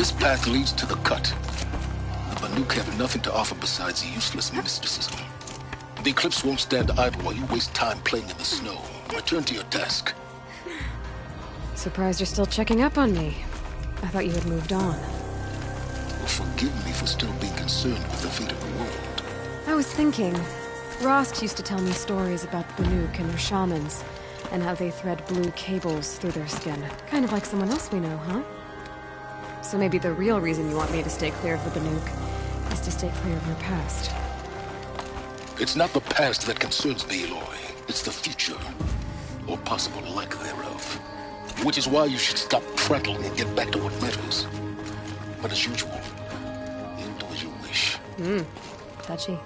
This path leads to the cut. The Banuk have nothing to offer besides useless mysticism. The Eclipse won't stand idle while you waste time playing in the snow. Return to your task. Surprised you're still checking up on me. I thought you had moved on. Well, forgive me for still being concerned with the fate of the world. I was thinking, Rost used to tell me stories about the Banuk and their shamans, and how they thread blue cables through their skin. Kind of like someone else we know, huh? So maybe the real reason you want me to stay clear of the Banuk is to stay clear of your past. It's not the past that concerns me, Aloy. It's the future. Or possible lack thereof. Which is why you should stop prattling and get back to what matters. But as usual, you'll do as you wish. Touchy.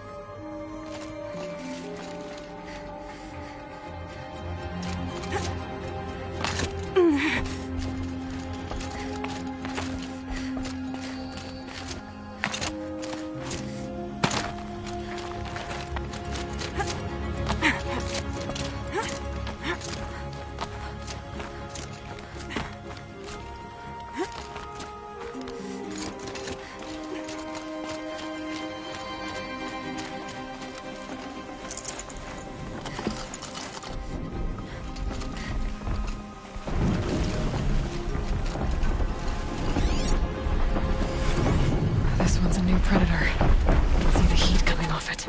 This one's a new predator. I can see the heat coming off it.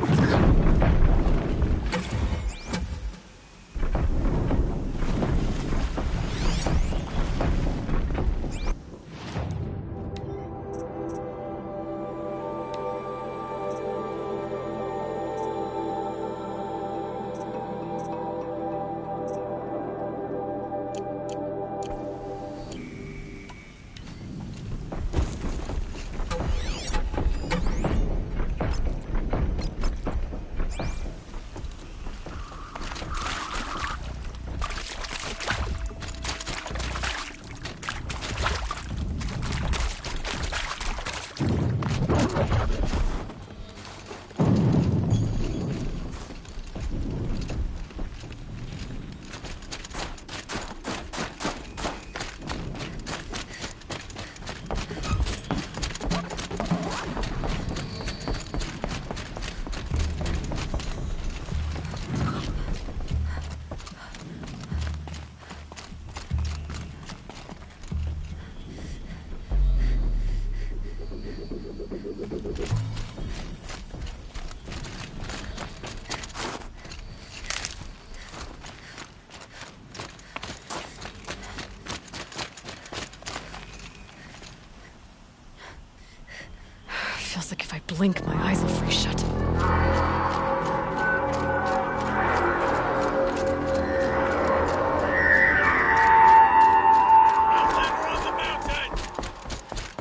Feels like if I blink, my eyes will freeze shut.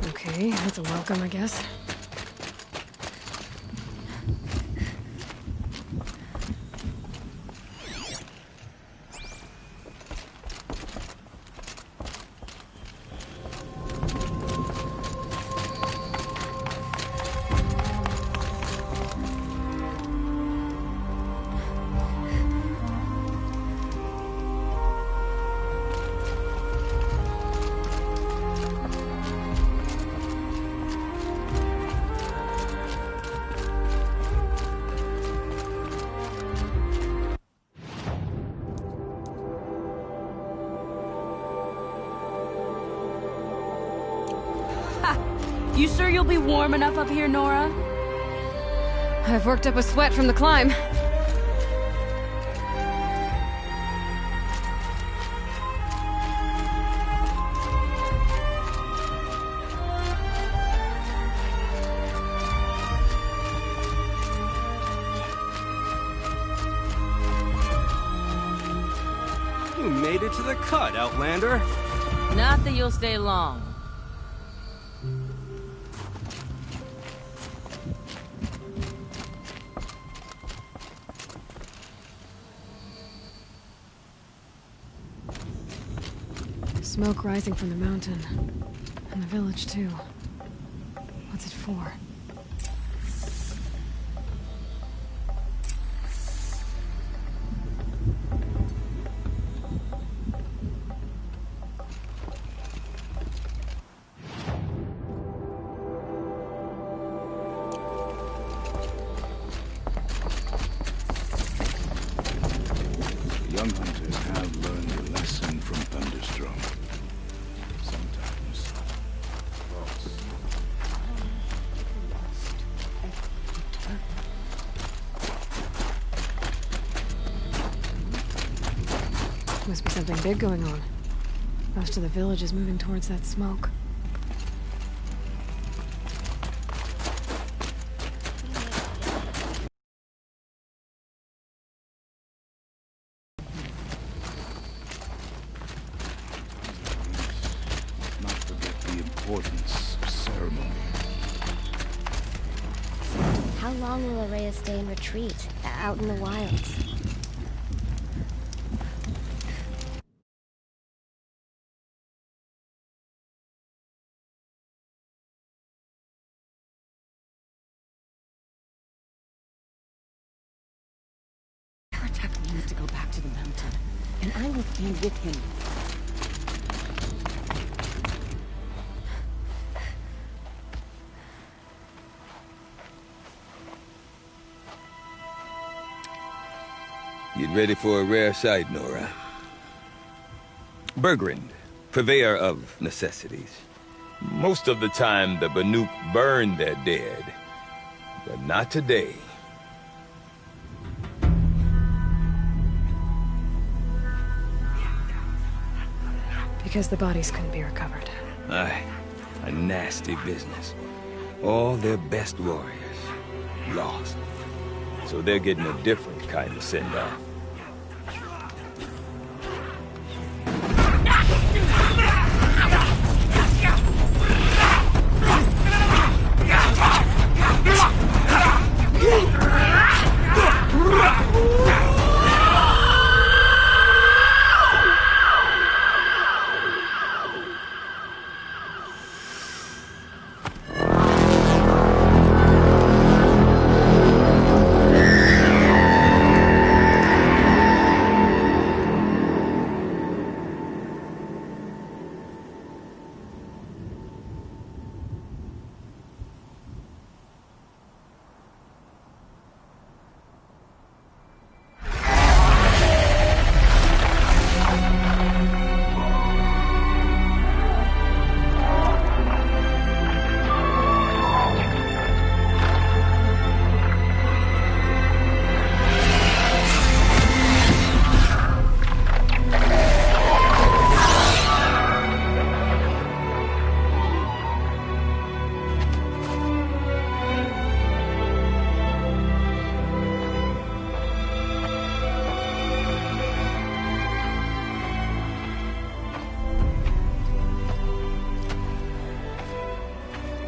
Okay, that's a welcome, I guess. You sure you'll be warm enough up here, Nora? I've worked up a sweat from the climb. You made it to the cut, Outlander. Not that you'll stay long. Smoke rising from the mountain. And the village, too. What's it for? Must be something big going on. Most of the village is moving towards that smoke. Not forget the importance of ceremony. How long will Araya stay in retreat, out in the wilds? Aratak needs to go back to the mountain, and I will stand with him. Get ready for a rare sight, Nora. Bergrand, purveyor of necessities. Most of the time, the Banuk burn their dead. But not today. Because the bodies couldn't be recovered. Aye, a nasty business. All their best warriors lost. So they're getting a different kind of send-off.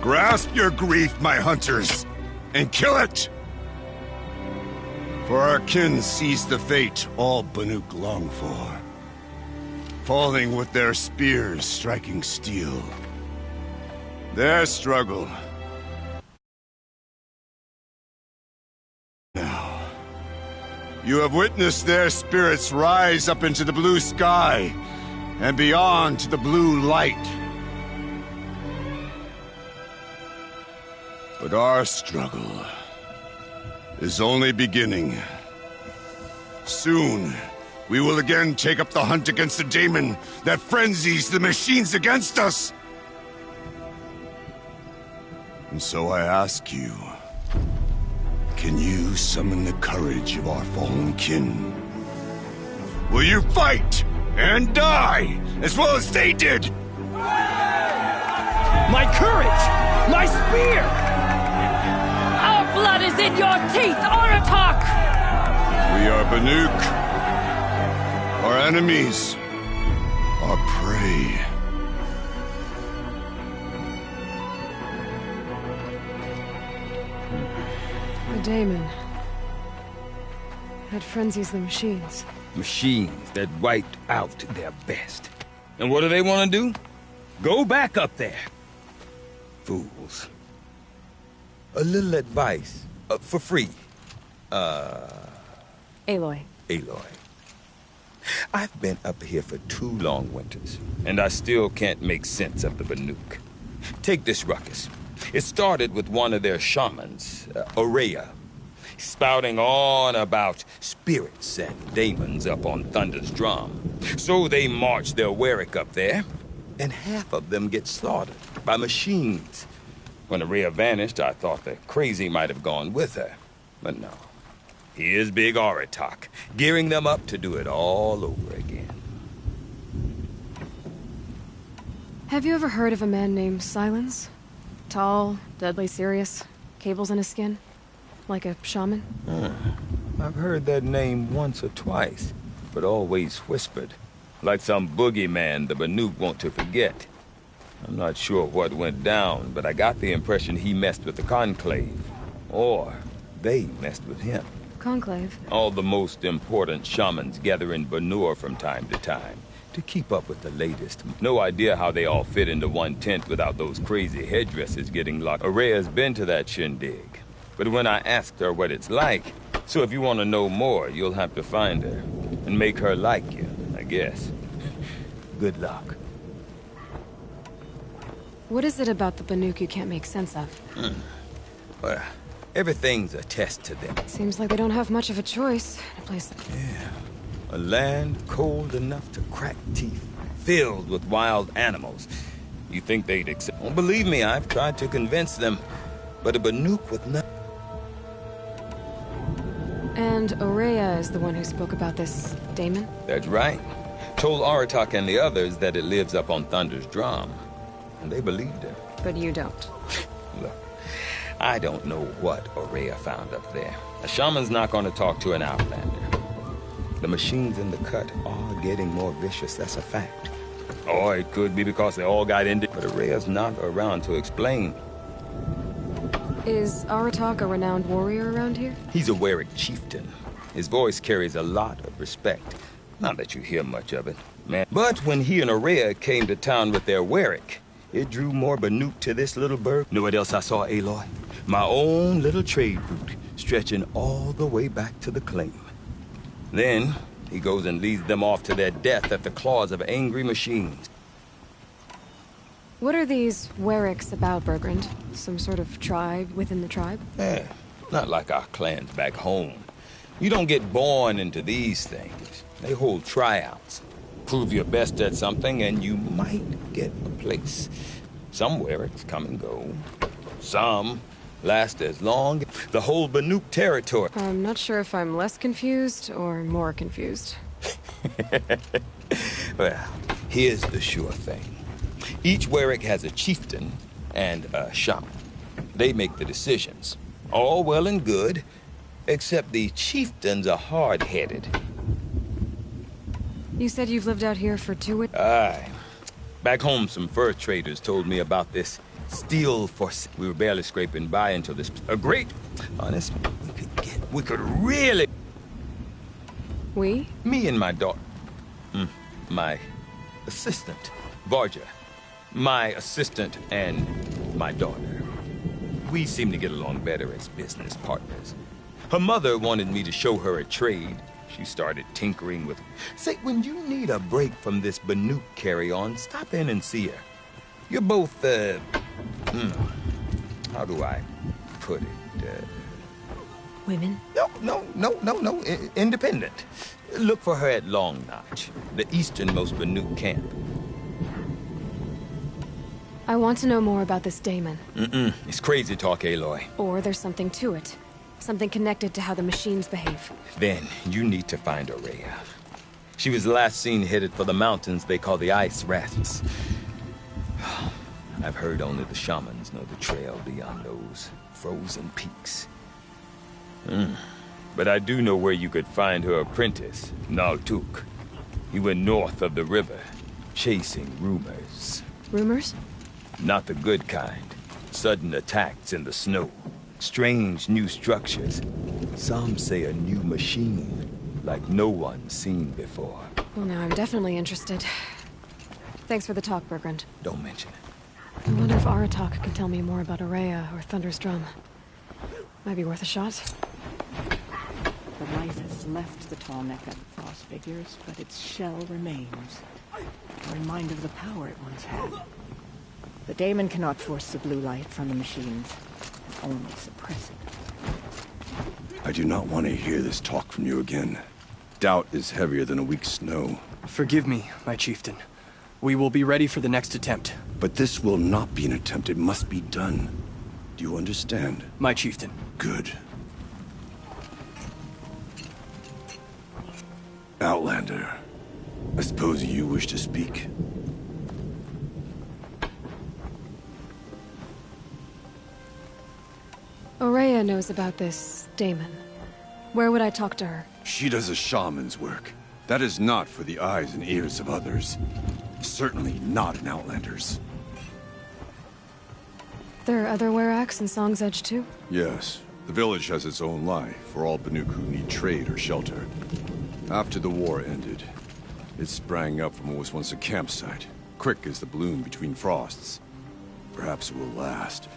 Grasp your grief, my hunters, and kill it! For our kin sees the fate all Banuk long for. Falling with their spears striking steel. Their struggle. Now, you have witnessed their spirits rise up into the blue sky, and beyond to the blue light. But our struggle is only beginning. Soon, we will again take up the hunt against the daemon that frenzies the machines against us. And so I ask you, can you summon the courage of our fallen kin? Will you fight and die as well as they did? My courage! My spear! Our blood is in your teeth, Aratak! We are Banuk. Our enemies. Our prey. The daemon. That frenzies the machines. Machines that wiped out their best. And what do they want to do? Go back up there. Fools. A little advice. For free. Aloy. Aloy. I've been up here for 2 long winters, and I still can't make sense of the Banuk. Take this ruckus. It started with one of their shamans, Araya, spouting on about spirits and demons up on Thunder's drum. So they march their Warwick up there, and half of them get slaughtered by machines. When Araya vanished, I thought the crazy might have gone with her. But no. Here's Big Aratak, gearing them up to do it all over again. Have you ever heard of a man named Silence? Tall, deadly serious, cables in his skin? Like a shaman? I've heard that name once or twice, but always whispered. Like some boogeyman the Banuk want to forget. I'm not sure what went down, but I got the impression he messed with the Conclave. Or they messed with him. Conclave? All the most important shamans gather in Banur from time to time to keep up with the latest. No idea how they all fit into one tent without those crazy headdresses getting locked. Araya's been to that shindig, but when I asked her what it's like, so if you want to know more, you'll have to find her and make her like you, I guess. Good luck. What is it about the Banuk you can't make sense of? Well, everything's a test to them. Seems like they don't have much of a choice. A place... Yeah. A land cold enough to crack teeth, filled with wild animals. You think they'd accept... Well, believe me, I've tried to convince them. But a Banuk with nothing... And Oraya is the one who spoke about this daemon? That's right. Told Aratak and the others that it lives up on Thunder's drum. And they believed her. But you don't. Look, I don't know what Oraya found up there. A shaman's not going to talk to an outlander. The machines in the cut are getting more vicious, that's a fact. Or it could be because they all got into... But Araya's not around to explain. Is Aratak a renowned warrior around here? He's a Warwick chieftain. His voice carries a lot of respect. Not that you hear much of it, man. But when he and Oraya came to town with their Warwick, it drew more Banuk to this little burg. Know what else I saw, Aloy? My own little trade route, stretching all the way back to the claim. Then, he goes and leads them off to their death at the claws of angry machines. What are these Warwicks about, Bergrand? Some sort of tribe within the tribe? Yeah, not like our clans back home. You don't get born into these things. They hold tryouts. Prove your best at something and you might get a place. Some Warwicks come and go. Some last as long as the whole Banuk territory. I'm not sure if I'm less confused or more confused. Well, here's the sure thing. Each Warwick has a chieftain and a shaman. They make the decisions. All well and good, except the chieftains are hard-headed. You said you've lived out here for 2 weeks? Aye. Back home, some fur traders told me about this steel force. We were barely scraping by until this... A great... Honest, we could really... We? Me and my daughter. My assistant, Varja. My assistant and my daughter. We seem to get along better as business partners. Her mother wanted me to show her a trade. She started tinkering with... Say, when you need a break from this Banuk carry-on, stop in and see her. You're both, how do I put it? Women? No. Independent. Look for her at Long Notch, the easternmost Banuk camp. I want to know more about this daemon. It's crazy talk, Aloy. Or there's something to it. Something connected to how the machines behave. Then you need to find Oraya. She was last seen headed for the mountains they call the Ice Rafts. I've heard only the shamans know the trail beyond those frozen peaks. But I do know where you could find her apprentice, Naltuk. He went north of the river, chasing rumors. Rumors? Not the good kind. Sudden attacks in the snow. Strange new structures. Some say a new machine, like no one's seen before. Well, now I'm definitely interested. Thanks for the talk, Bergrand. Don't mention it. I wonder if Aratak can tell me more about Oraya or Thunder's drum. Might be worth a shot. The light has left the tall neck of the frost figures, but its shell remains. A reminder of the power it once had. The daemon cannot force the blue light from the machines, and only suppress it. I do not want to hear this talk from you again. Doubt is heavier than a week's snow. Forgive me, my chieftain. We will be ready for the next attempt. But this will not be an attempt. It must be done. Do you understand? My chieftain. Good. Outlander, I suppose you wish to speak? Aurea knows about this Damon. Where would I talk to her? She does a shaman's work. That is not for the eyes and ears of others. Certainly not an Outlander's. There are other Weraks in Song's Edge too? Yes. The village has its own life for all Banuk who need trade or shelter. After the war ended, it sprang up from what was once a campsite, quick as the bloom between frosts. Perhaps it will last.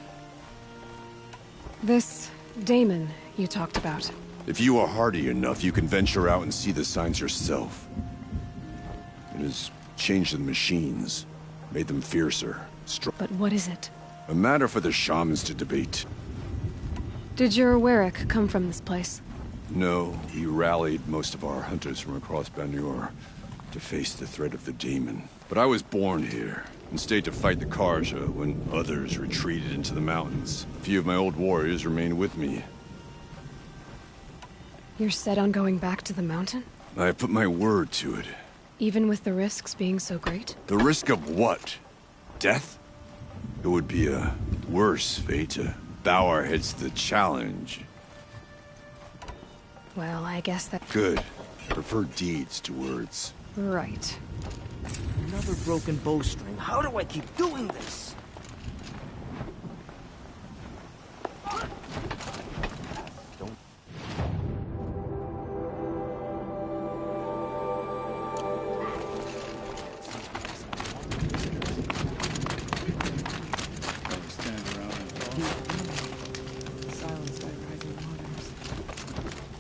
This Damon you talked about. If you are hardy enough, you can venture out and see the signs yourself. It has changed the machines, made them fiercer, But what is it? a matter for the shamans to debate. Did your Werak come from this place? No, we rallied most of our hunters from across Banur to face the threat of the demon. But I was born here, and stayed to fight the Karja when others retreated into the mountains. A few of my old warriors remained with me. You're set on going back to the mountain? I have put my word to it. Even with the risks being so great? The risk of what? Death? It would be a worse fate to bow our heads to the challenge. Well, I guess that... Good. Prefer deeds to words. Right. Another broken bowstring. How do I keep doing this? Silenced by rising waters.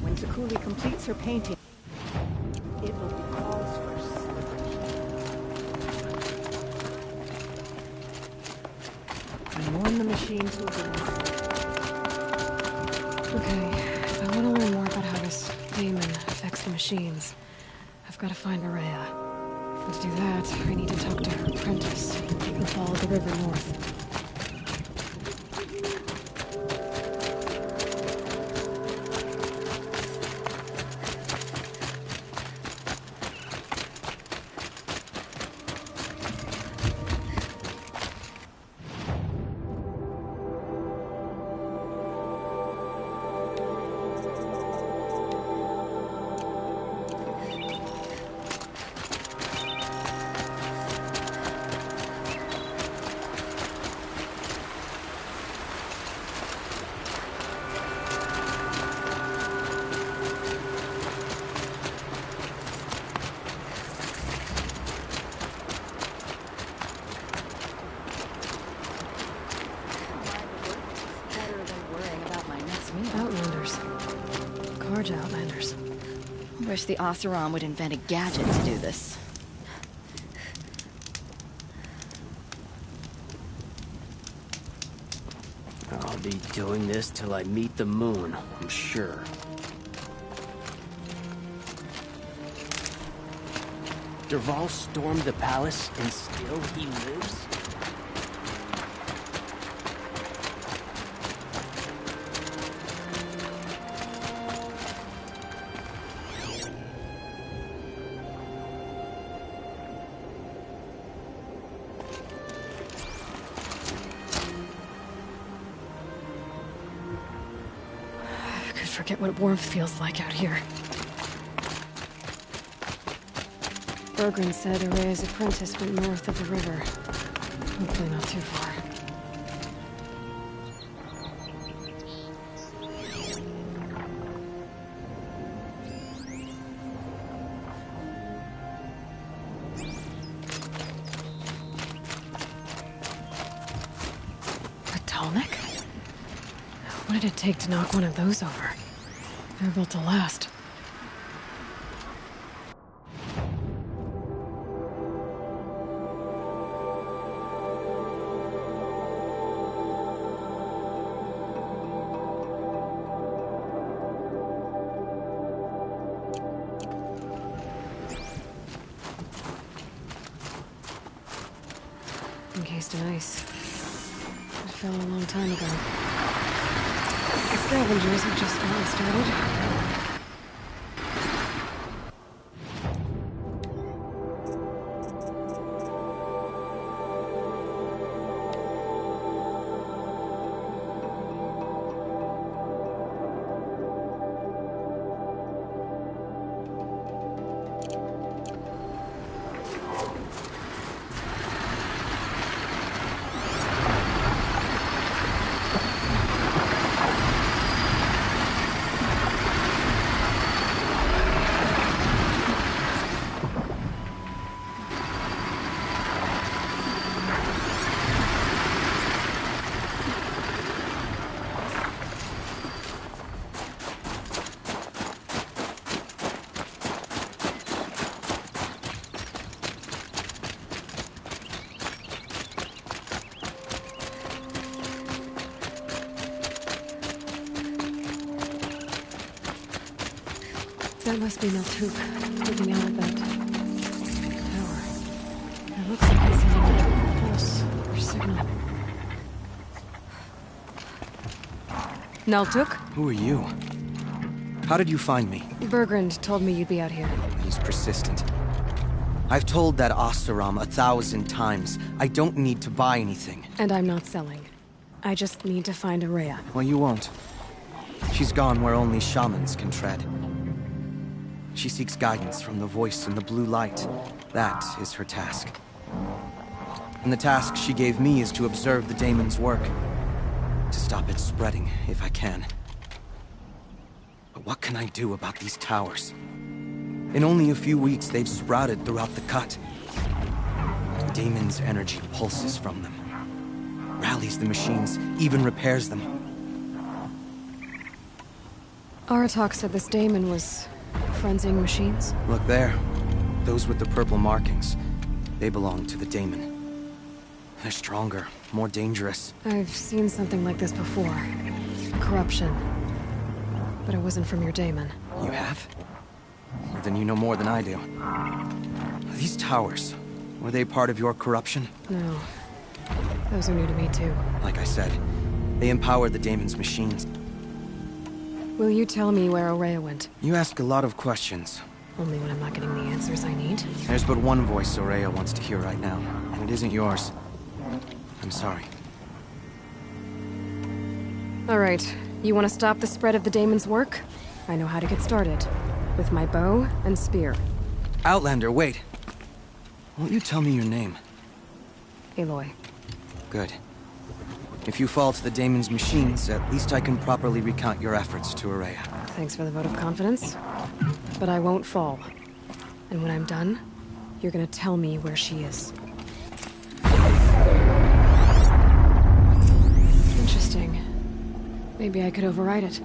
When Takuli completes her painting, it will be cause for celebration. And mourn the machines will be... Okay, if I want to learn more about how this Damon affects the machines, I've got to find Aurea. And to do that, I need to talk to her apprentice, who followed the river north. Outlanders. Karja Outlanders. Wish the Oseram would invent a gadget to do this. I'll be doing this till I meet the moon, I'm sure. Dervahl stormed the palace, and still he lives? I could forget what warmth feels like out here. Bergren said Aurea's apprentice went north of the river. Hopefully not too far. A Tallneck? What did it take to knock one of those over? They're built to last. Encased in ice. It fell a long time ago. The scavengers have just gotten started. That must be Naltuk, looking out at that tower. It looks like it's sending out a pulse or signal. Naltuk? Who are you? How did you find me? Bergrand told me you'd be out here. He's persistent. I've told that Oseram 1,000 times. I don't need to buy anything. And I'm not selling. I just need to find Araya. Well, you won't. She's gone where only shamans can tread. She seeks guidance from the voice in the blue light. That is her task. And the task she gave me is to observe the daemon's work. To stop it spreading, if I can. But what can I do about these towers? In only a few weeks, they've sprouted throughout the cut. The daemon's energy pulses from them. Rallies the machines, even repairs them. Aratak said this daemon was frenzying machines. Look there. Those with the purple markings. They belong to the daemon. They're stronger, more dangerous. I've seen something like this before. Corruption. But it wasn't from your daemon. You have? Well, then you know more than I do. These towers, were they part of your corruption? No. Those are new to me too. Like I said, they empowered the daemon's machines. Will you tell me where Araya went? You ask a lot of questions. Only when I'm not getting the answers I need. There's but one voice Araya wants to hear right now, and it isn't yours. I'm sorry. All right. You want to stop the spread of the daemon's work? I know how to get started. With my bow and spear. Outlander, wait. Won't you tell me your name? Aloy. Good. If you fall to the daemon's machines, at least I can properly recount your efforts to Araya. Thanks for the vote of confidence. But I won't fall. And when I'm done, you're gonna tell me where she is. Interesting. Maybe I could override it.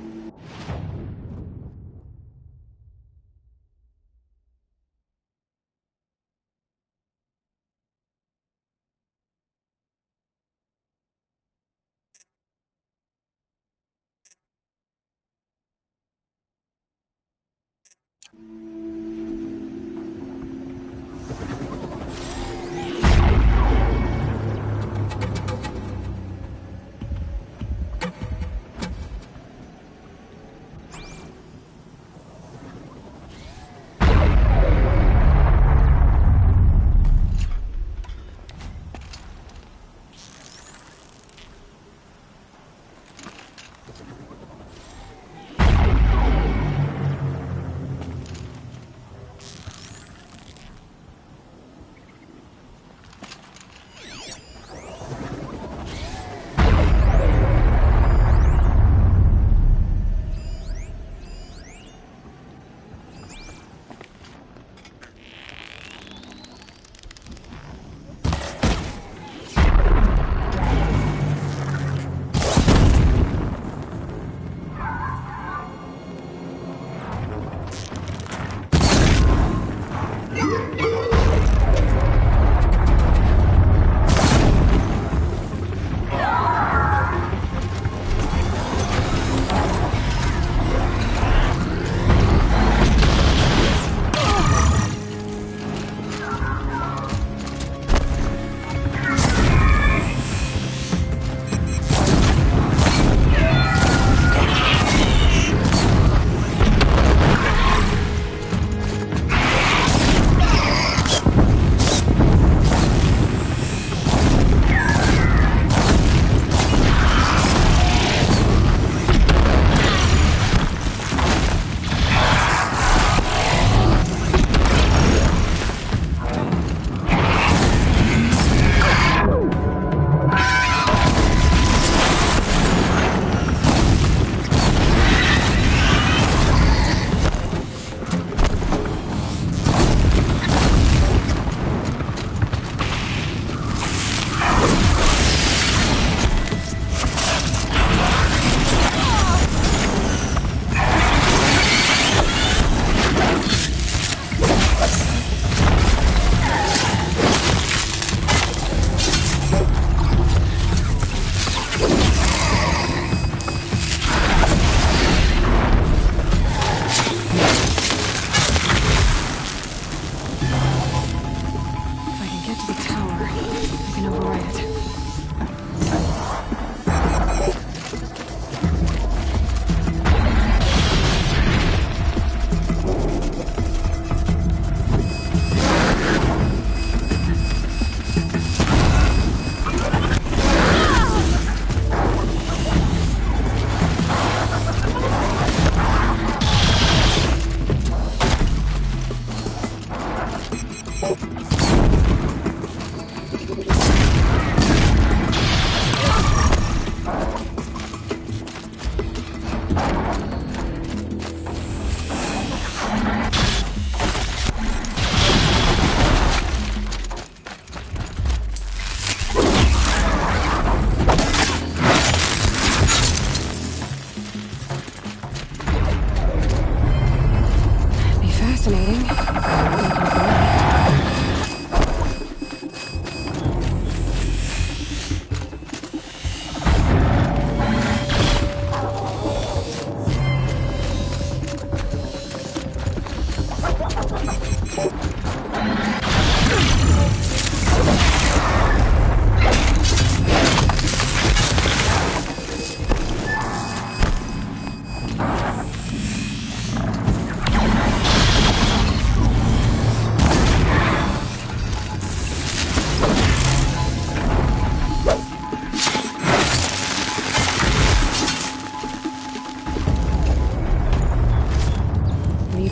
fascinating.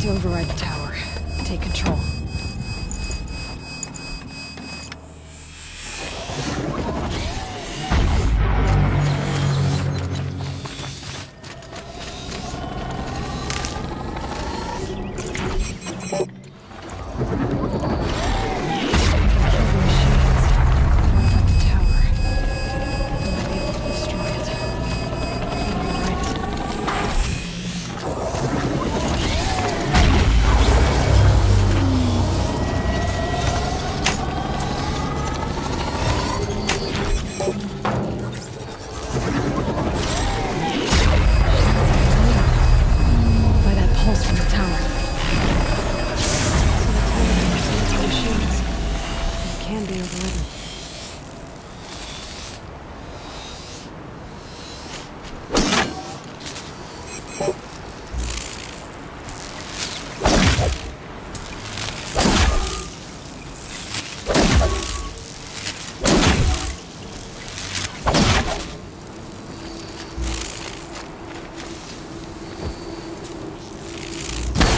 To override the tower. Take control.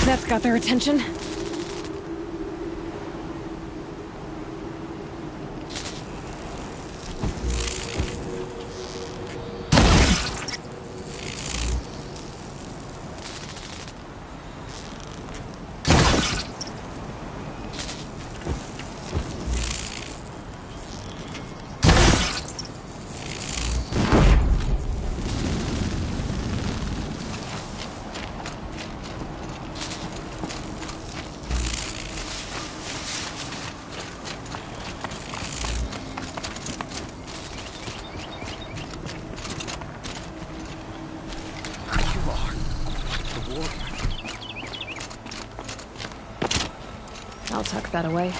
That's got their attention. I'll tuck that away.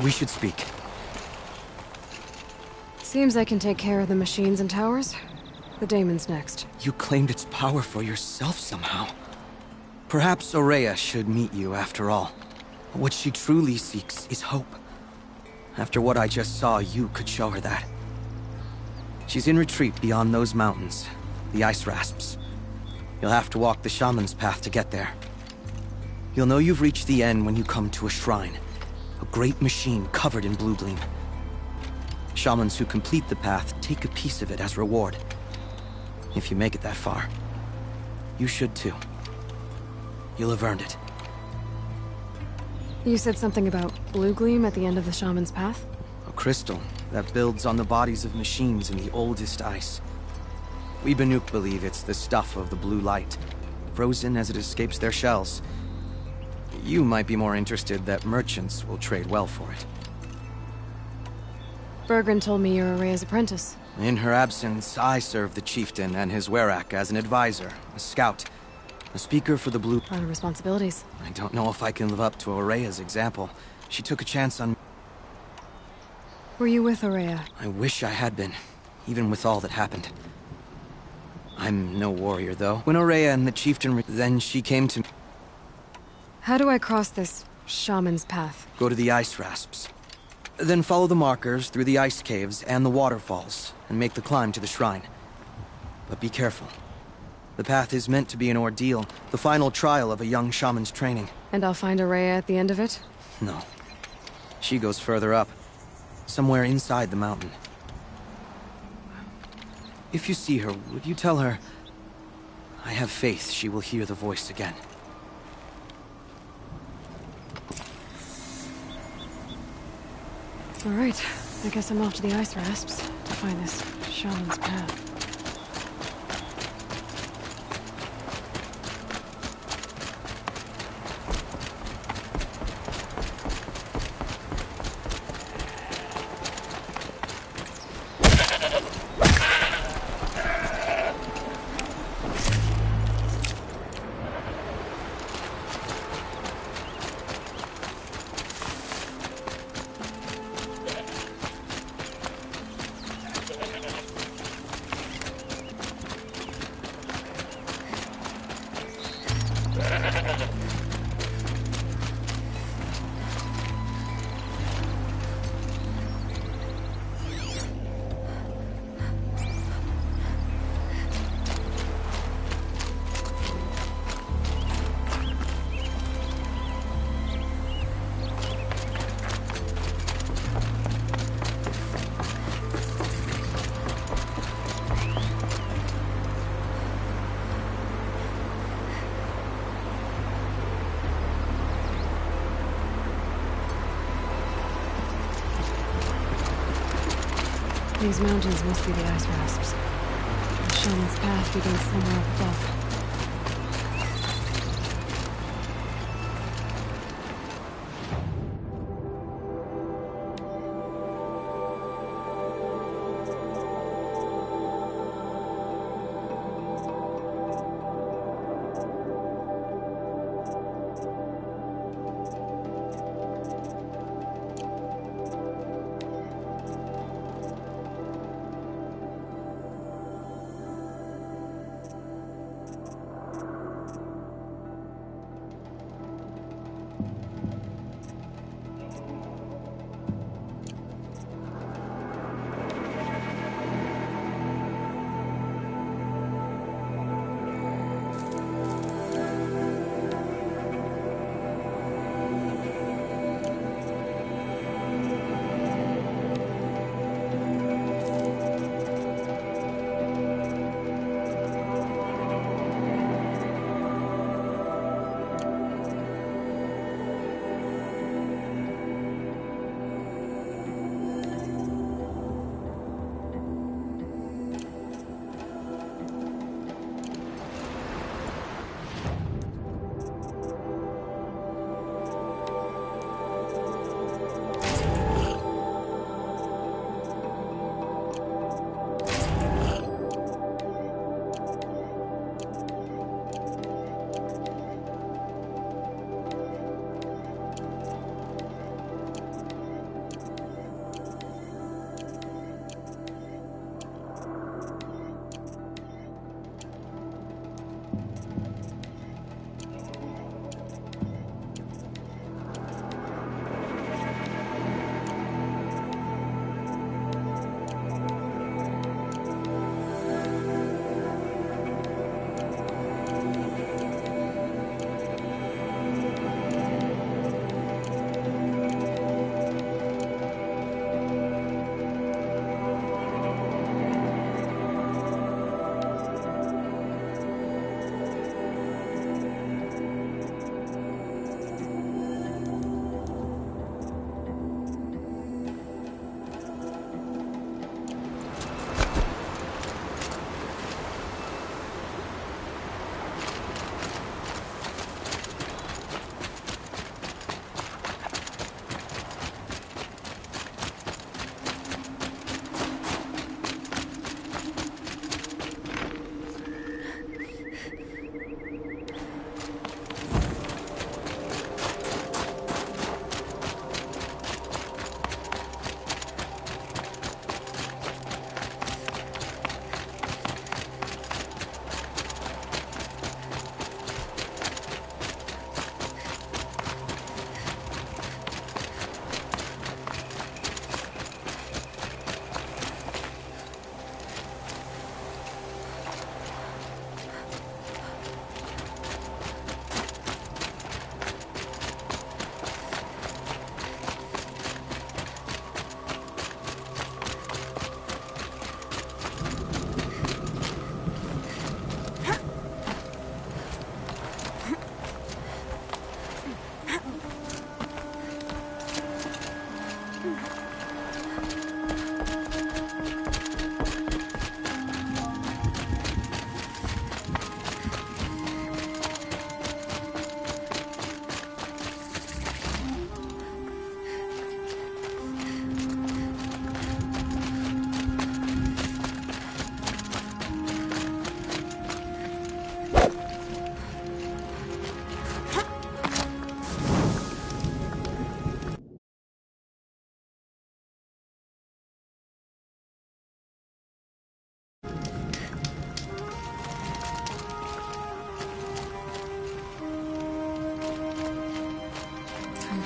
We should speak. Seems I can take care of the machines and towers. The daemon's next. You claimed its power for yourself somehow. Perhaps Aurea should meet you after all. What she truly seeks is hope. After what I just saw, you could show her that. She's in retreat beyond those mountains, the ice rasps. You'll have to walk the shaman's path to get there. You'll know you've reached the end when you come to a shrine. A great machine covered in blue gleam. Shamans who complete the path take a piece of it as reward. If you make it that far, you should too. You'll have earned it. You said something about blue gleam at the end of the shaman's path? A crystal that builds on the bodies of machines in the oldest ice. We Banuk believe it's the stuff of the blue light, frozen as it escapes their shells. You might be more interested that merchants will trade well for it. Bergren told me you're Aurea's apprentice. In her absence, I serve the chieftain and his werak as an advisor, a scout, a speaker for the blue... A lot of responsibilities. I don't know if I can live up to Aurea's example. She took a chance on... Were you with Aurea? I wish I had been, even with all that happened. I'm no warrior, though. When Aurea and the chieftain... Then she came to... How do I cross this shaman's path? Go to the ice rasps. Then follow the markers through the ice caves and the waterfalls, and make the climb to the shrine. But be careful. The path is meant to be an ordeal, the final trial of a young shaman's training. And I'll find Aurea at the end of it? No. She goes further up. Somewhere inside the mountain. If you see her, would you tell her... I have faith she will hear the voice again. Alright, I guess I'm off to the ice rasps to find this shaman's path. These mountains must be the ice rasps. The shaman's path begins somewhere up above.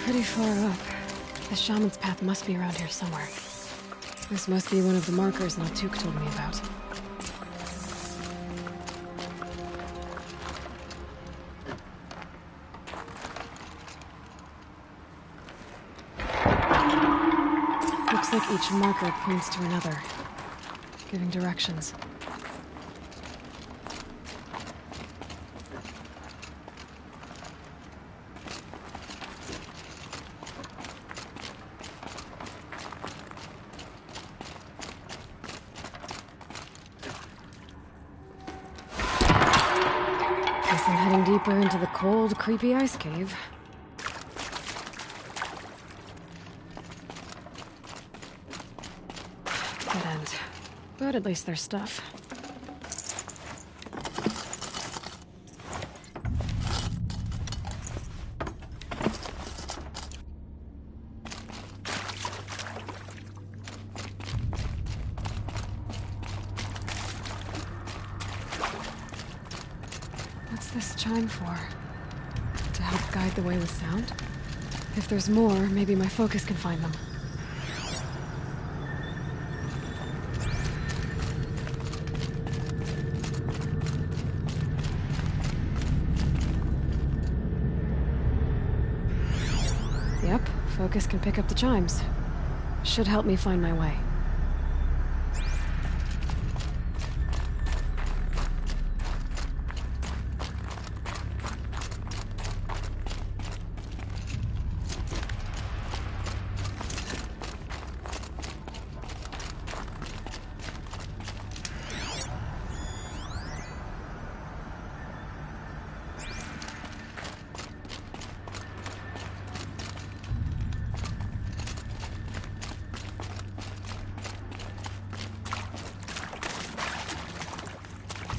pretty far up. The shaman's path must be around here somewhere. This must be one of the markers Naltuk told me about. Looks like each marker points to another, giving directions. Guess I'm heading deeper into the cold, creepy ice cave. Dead end. But at least there's stuff. What's this chime for? To help guide the way with sound? If there's more, maybe my focus can find them. Yep, focus can pick up the chimes. Should help me find my way.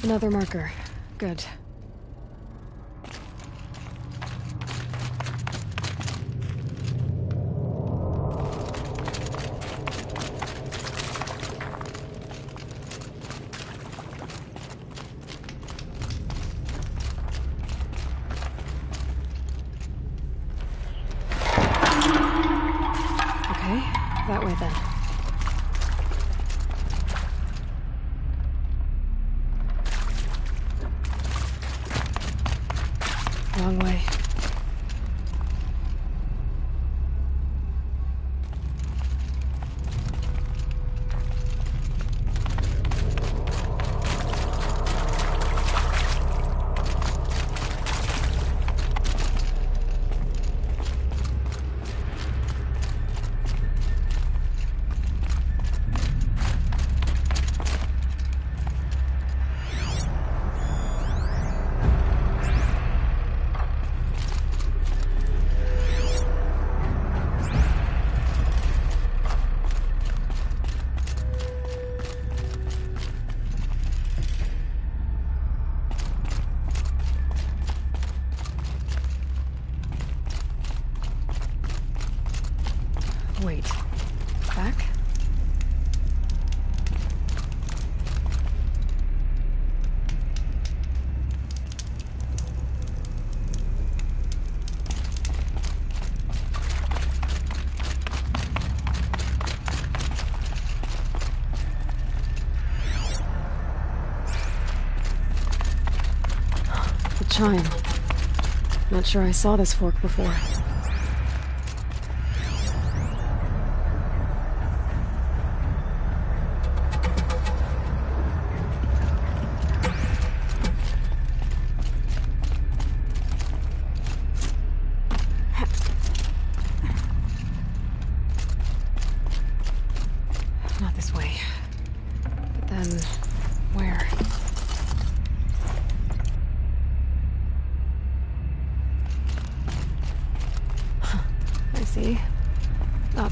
Another marker. Good. Okay, that way then. Wrong way. Wait. Back? The chime. Not sure I saw this fork before. Not this way. But then, where? Huh, I see. Up.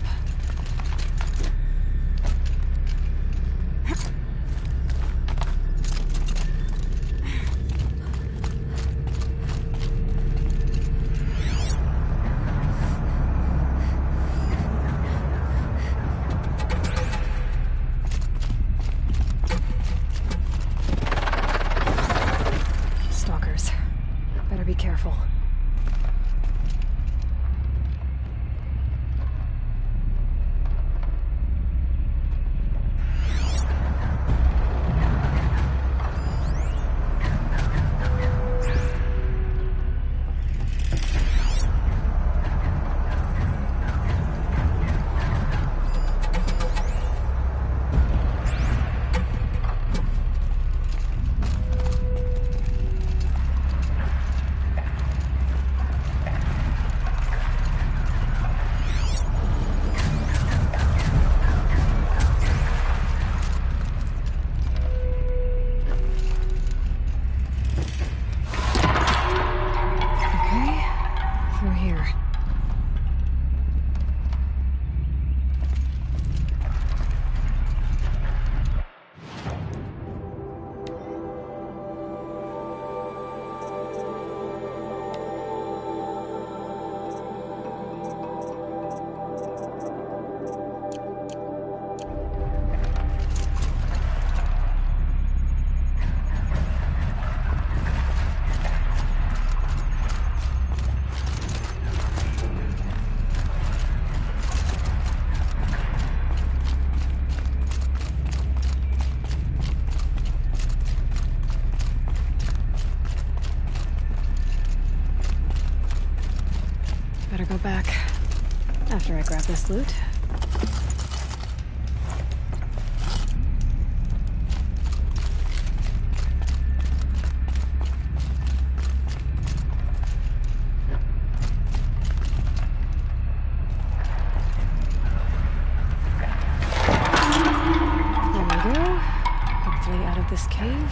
Stalkers. Better be careful. After I grab this loot. This cave?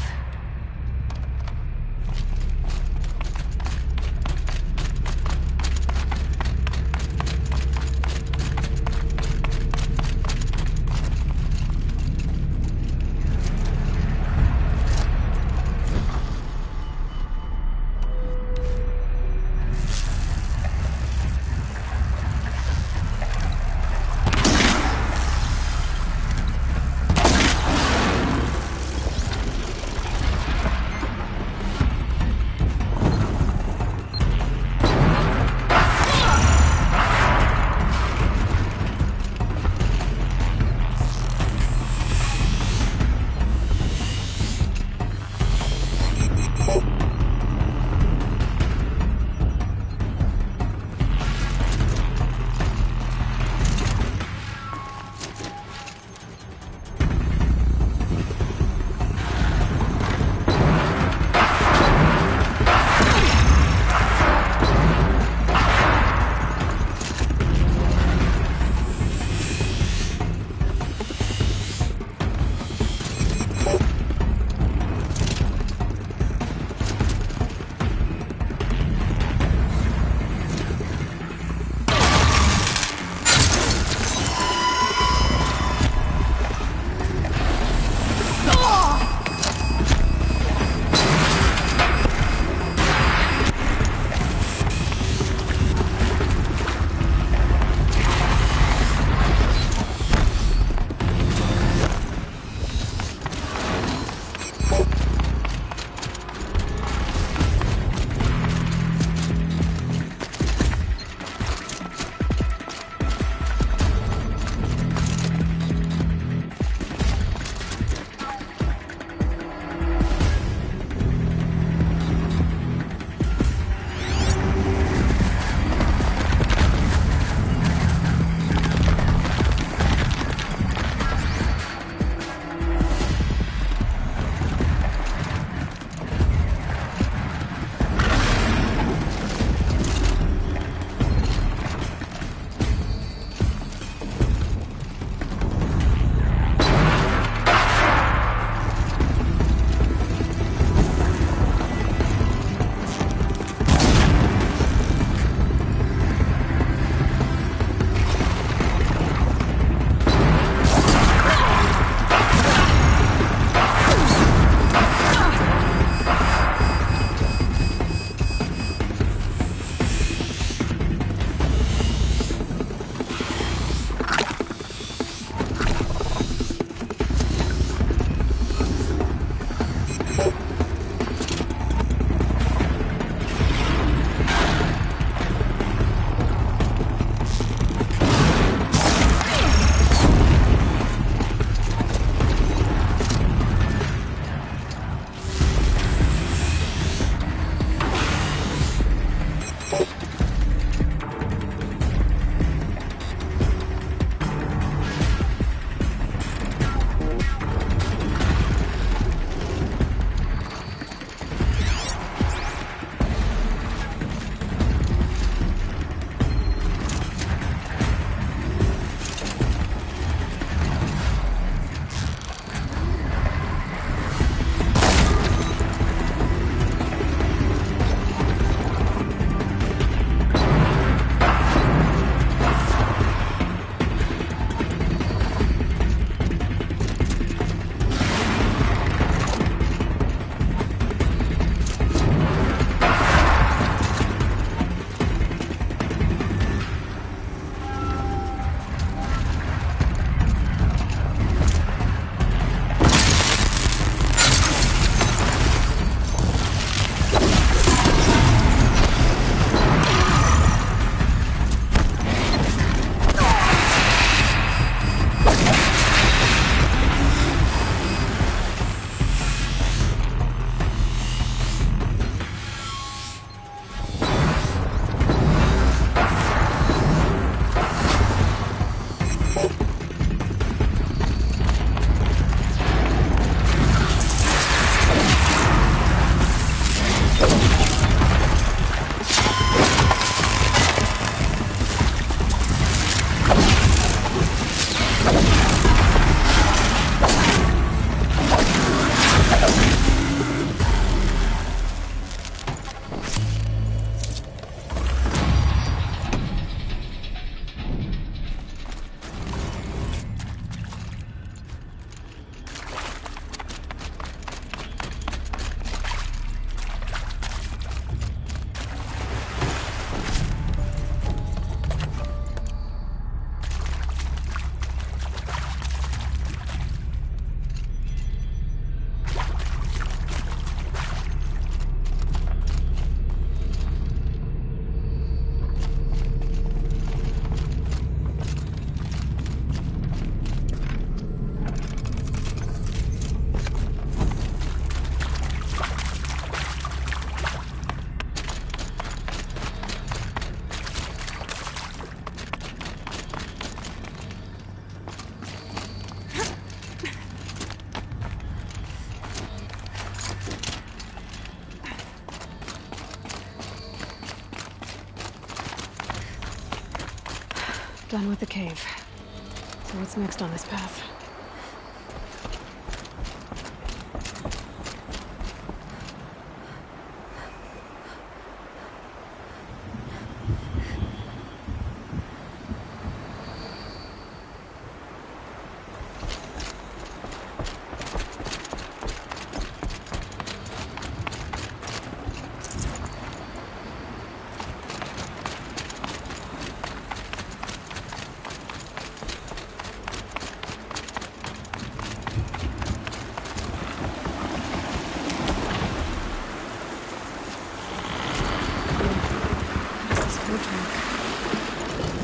Done with the cave. So what's next on this path?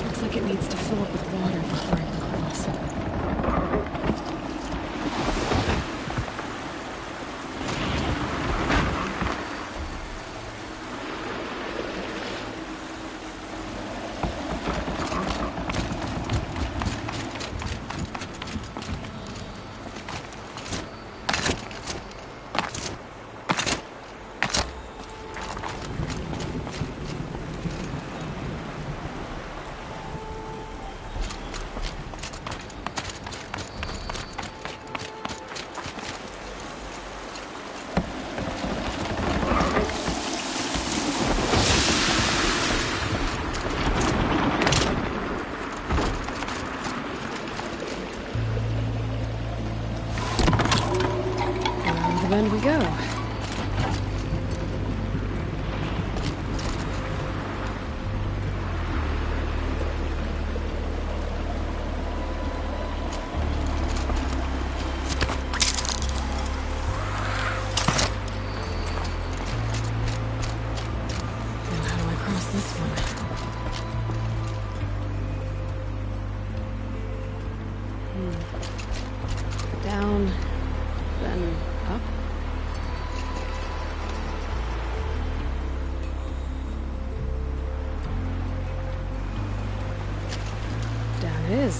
Looks like it needs to fill up with water before I can cross. Then we go. Now how do I cross this one? Down, then up. Down it is.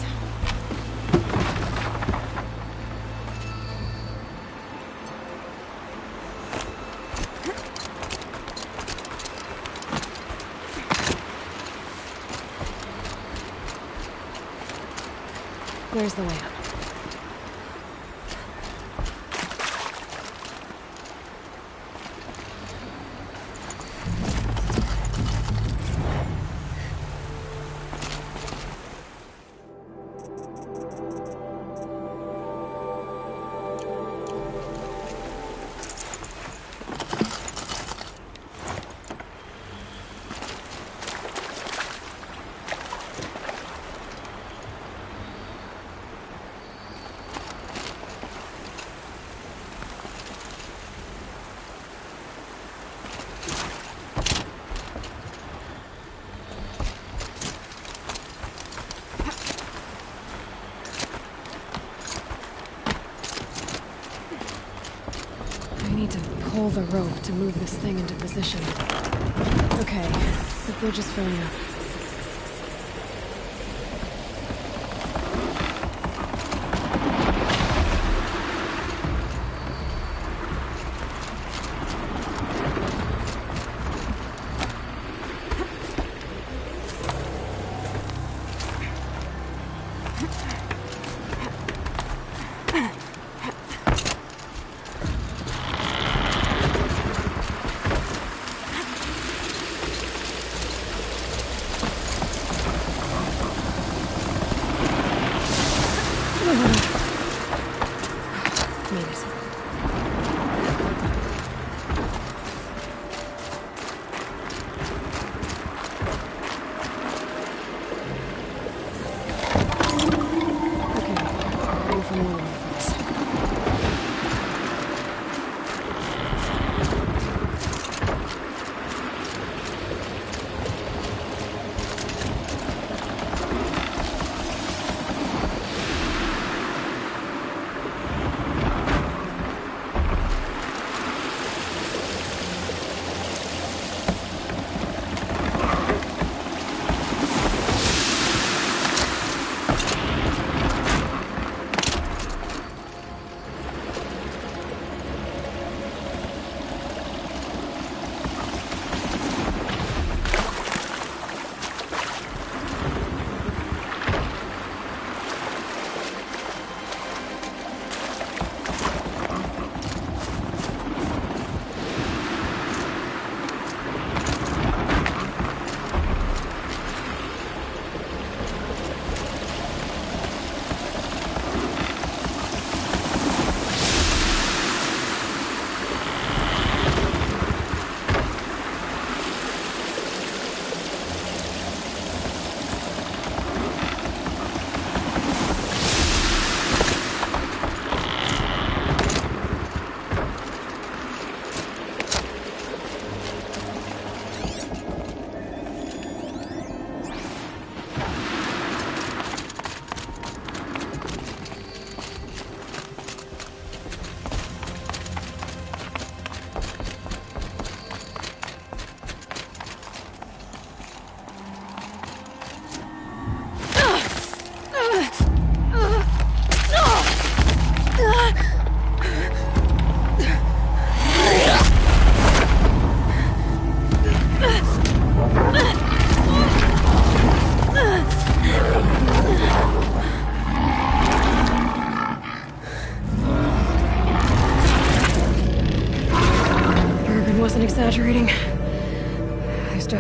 Where's the way up? I need to pull the rope to move this thing into position. Okay, the bridge is filling up. Made it.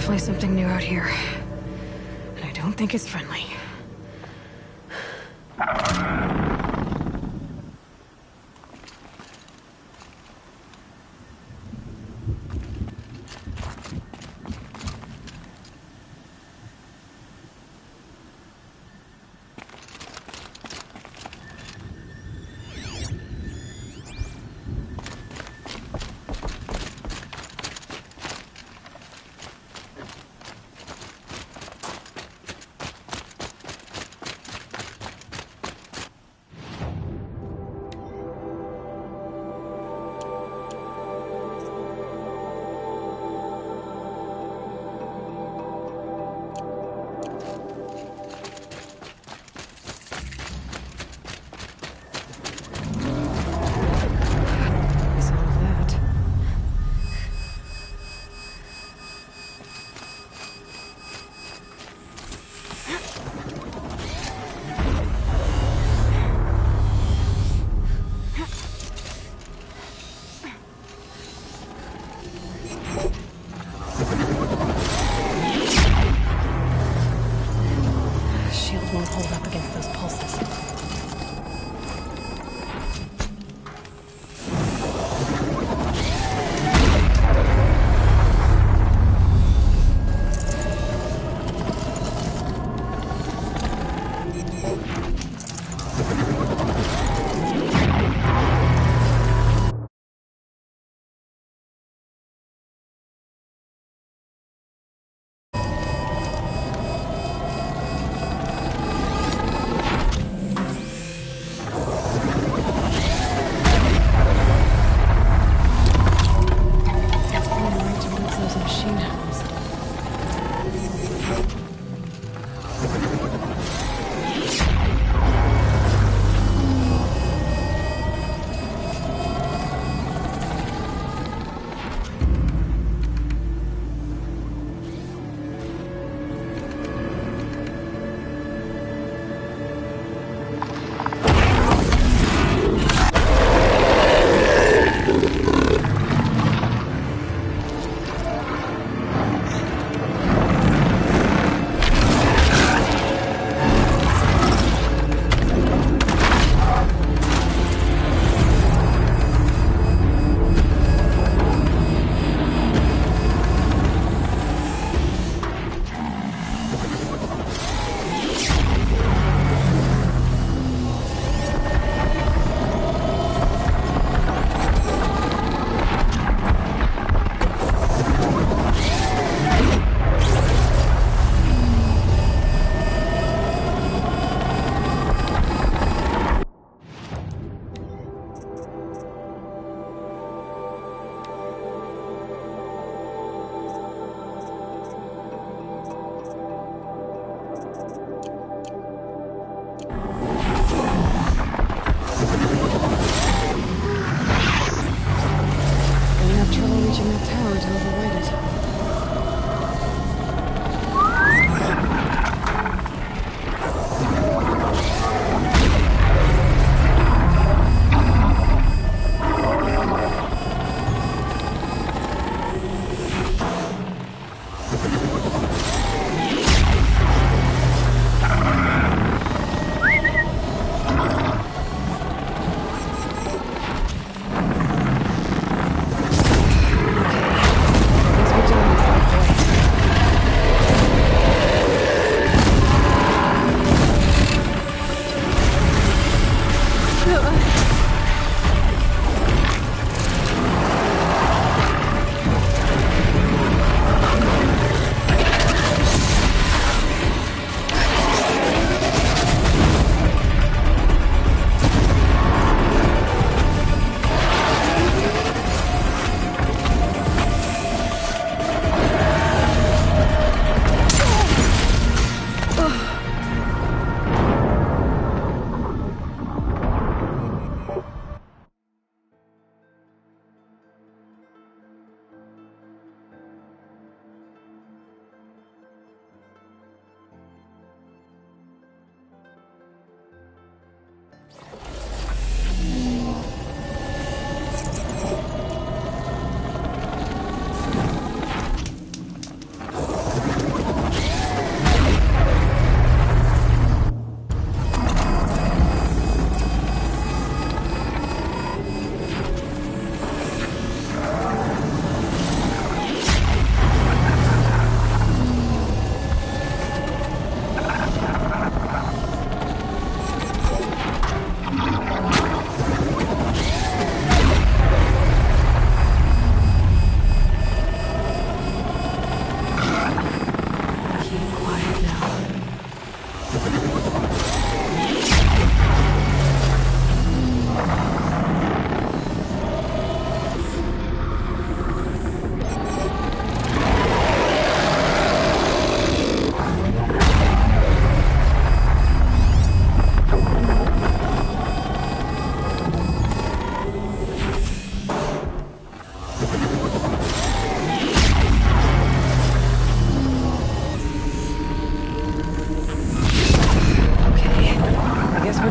definitely something new out here. And I don't think it's friendly. Won't hold up against those pulses.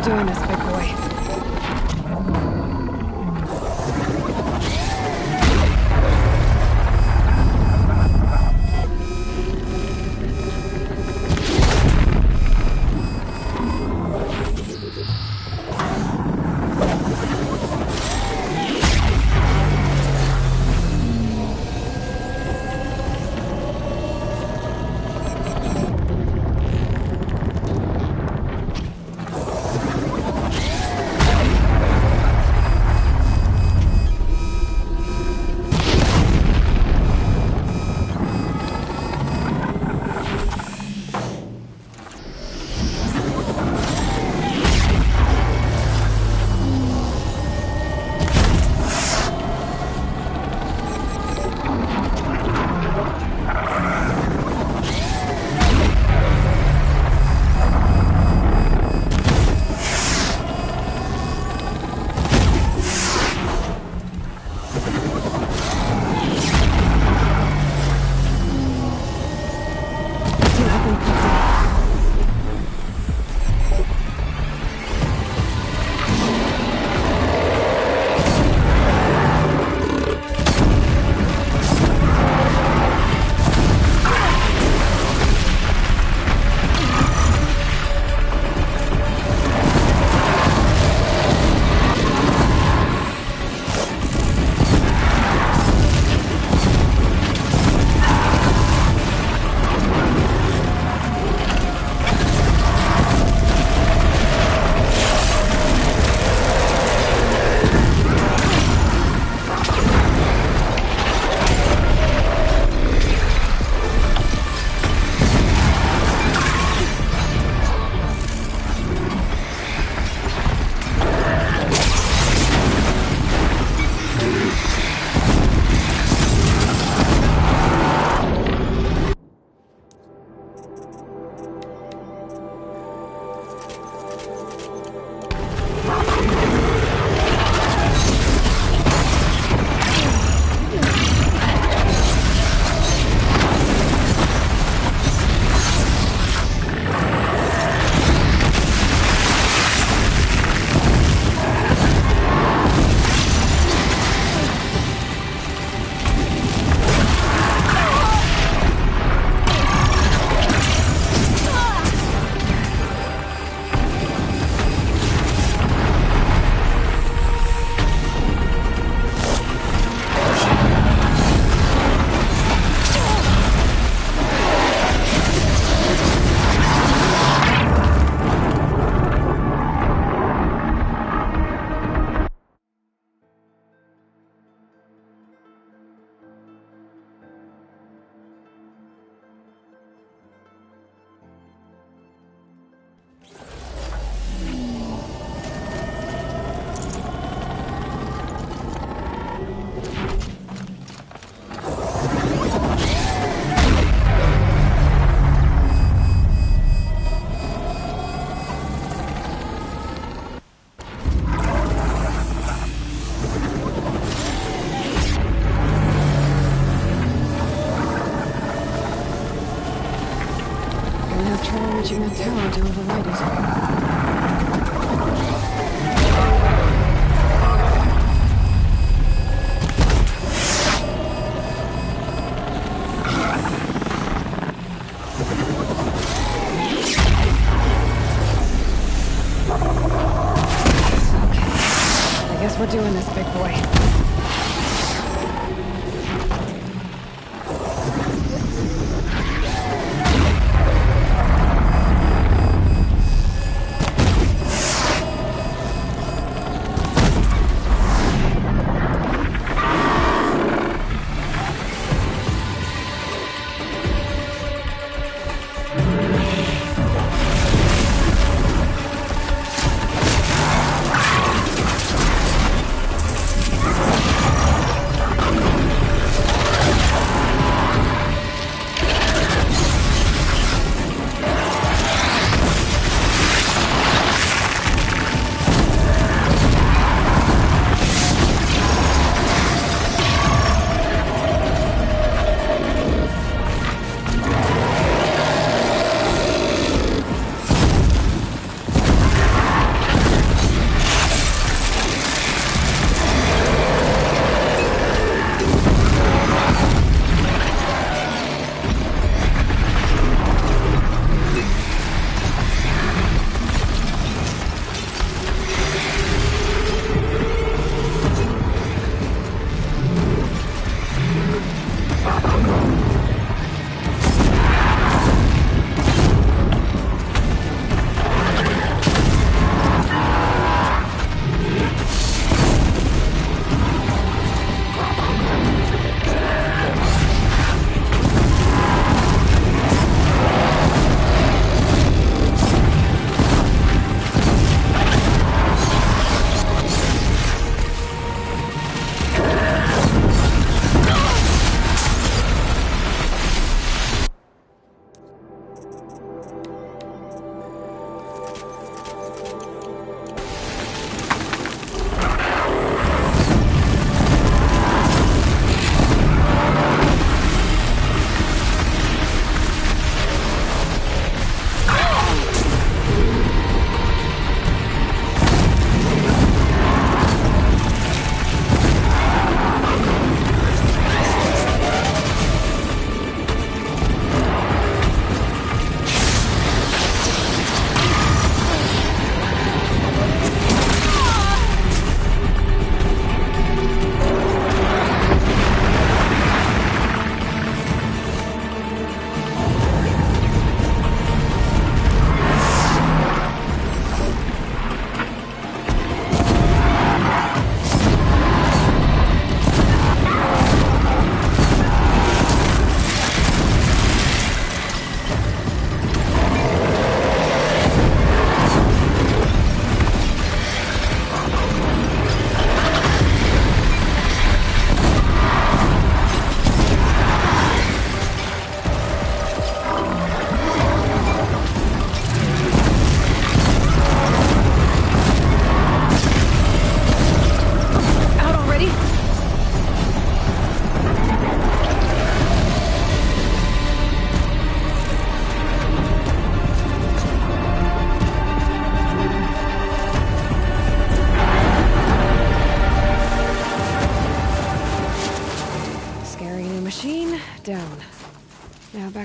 doing this, big boy? Reaching that tower to override it. I guess we're doing this, big boy.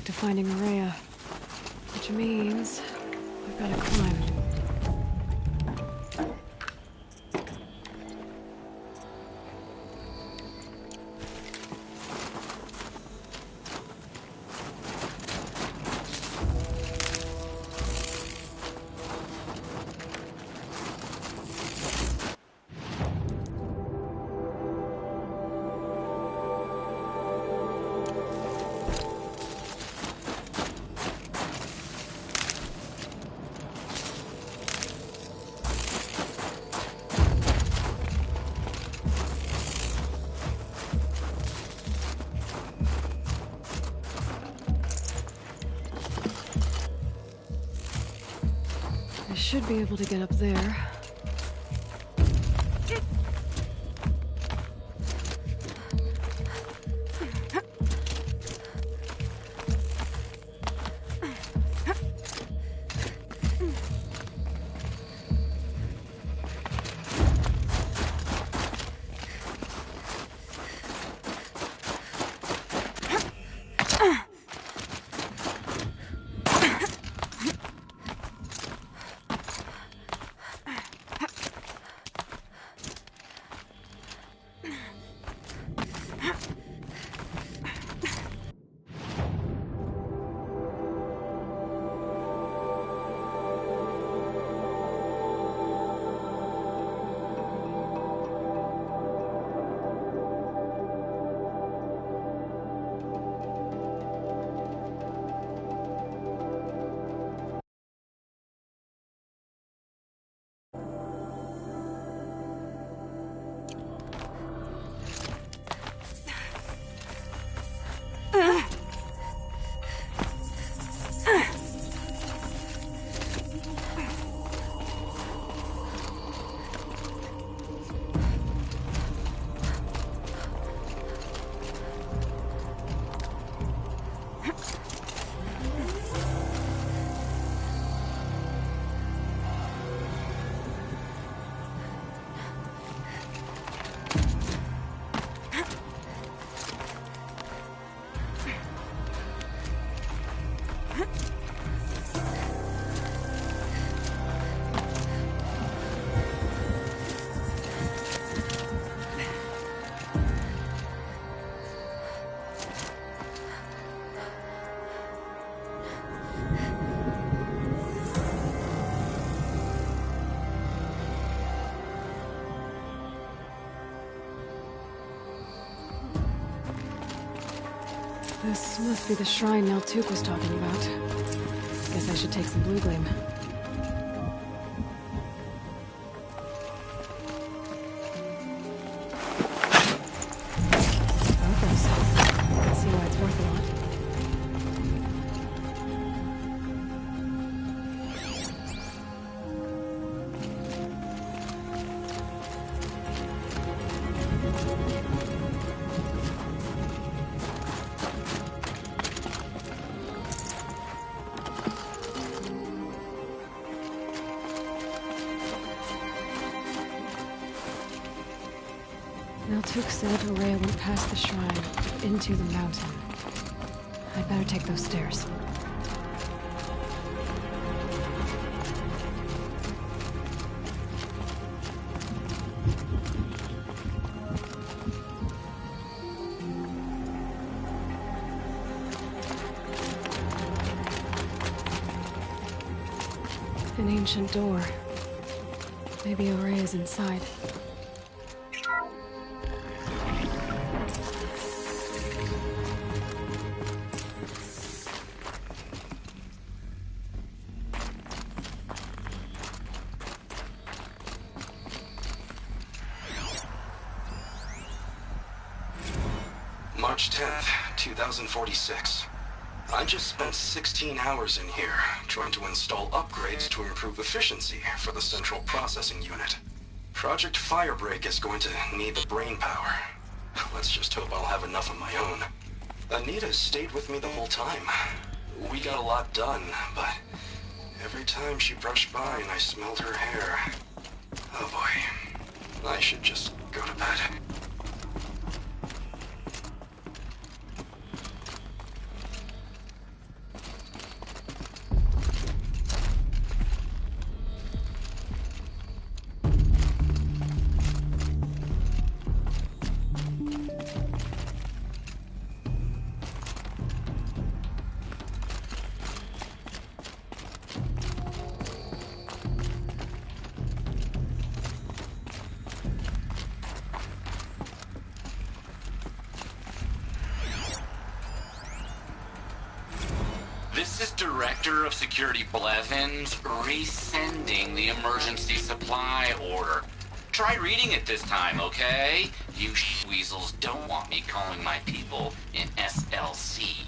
back to finding Araya. Which means we've got to climb. I should be able to get up there. This must be the shrine Naltuk was talking about. Guess I should take some blue gleam. Okay, so let's see why it's worth a lot. Naltuk said Araya went past the shrine, into the mountain. I'd better take those stairs. An ancient door. Maybe Araya's inside. March 10th, 2046. I just spent 16 hours in here, trying to install upgrades to improve efficiency for the central processing unit. Project Firebreak is going to need the brain power. Let's just hope I'll have enough of my own. Anita stayed with me the whole time. We got a lot done, but every time she brushed by and I smelled her hair... Oh boy. I should just go to bed. Director of Security Blevins rescinding the emergency supply order. Try reading it this time, okay? You weasels don't want me calling my people in SLC.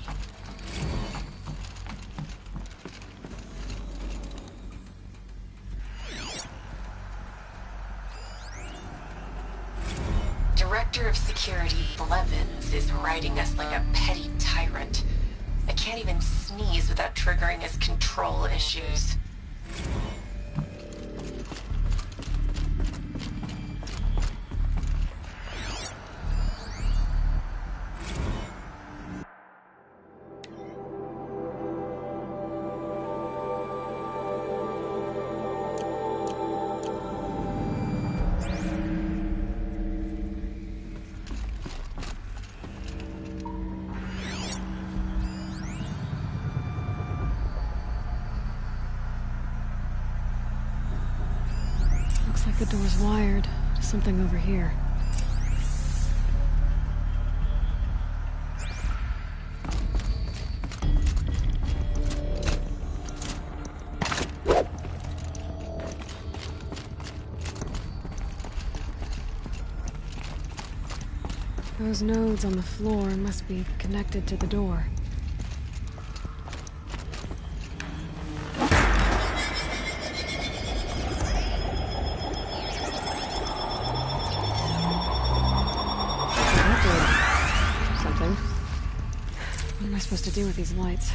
Director of Security Blevins is writing us like a petty tyrant. I can't even sneeze without triggering his control issues. Looks like the door's wired to something over here. Those nodes on the floor must be connected to the door. Something. What am I supposed to do with these lights?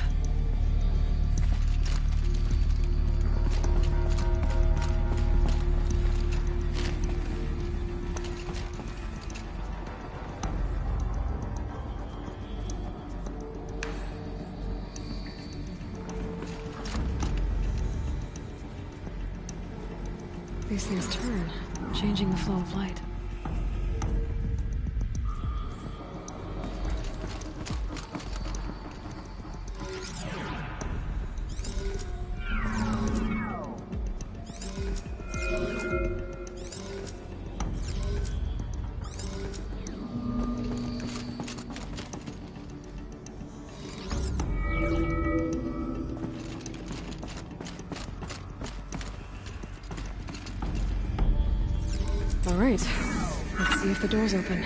These things turn, changing the flow of light. All right, let's see if the door's open.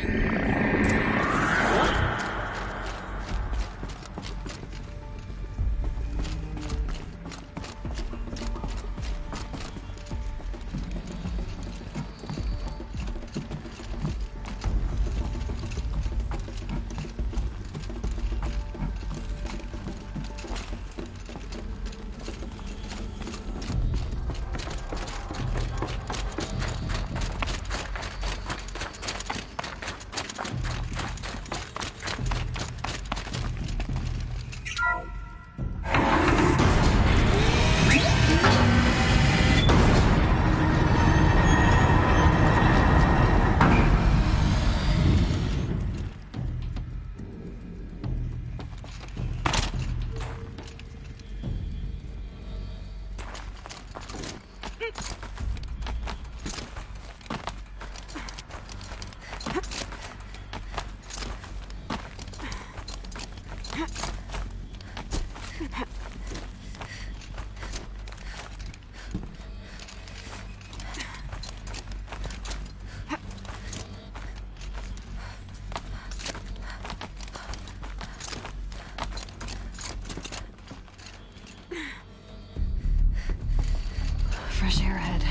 Fresh air ahead.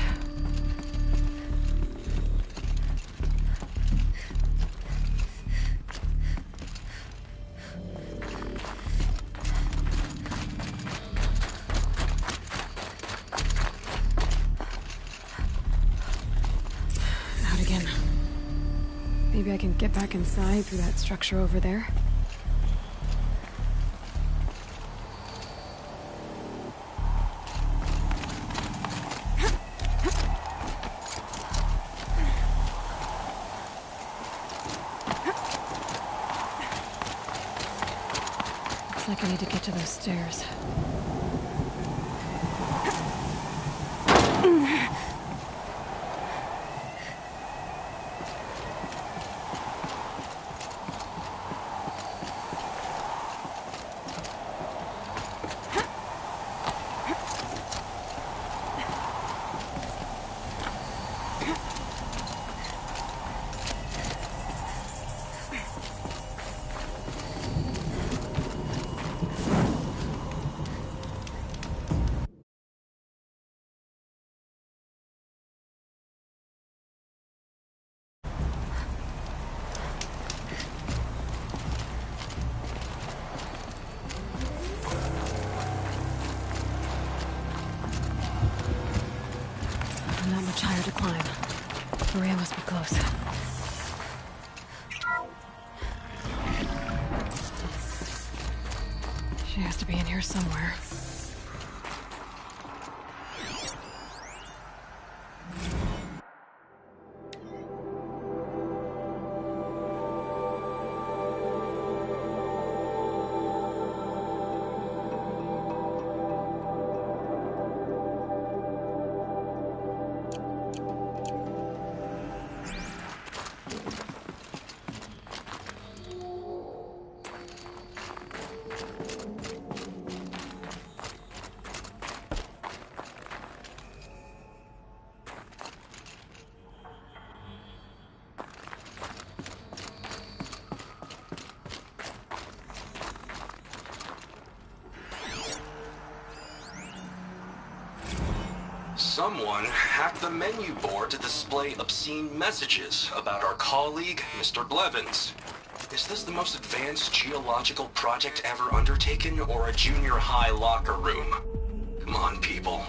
Out again. Maybe I can get back inside through that structure over there. Looks like I need to get to those stairs. Not much higher to climb. Maria must be close. She has to be in here somewhere. Someone hacked the menu board to display obscene messages about our colleague, Mr. Blevins. Is this the most advanced geological project ever undertaken, or a junior high locker room? Come on, people.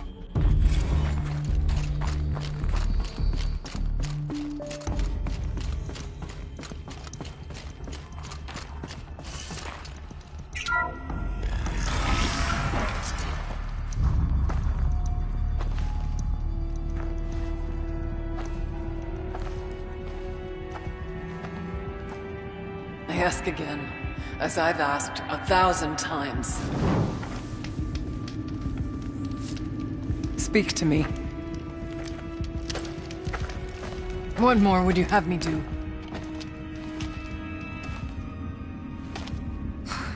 I ask again, as I've asked 1,000 times. Speak to me. What more would you have me do?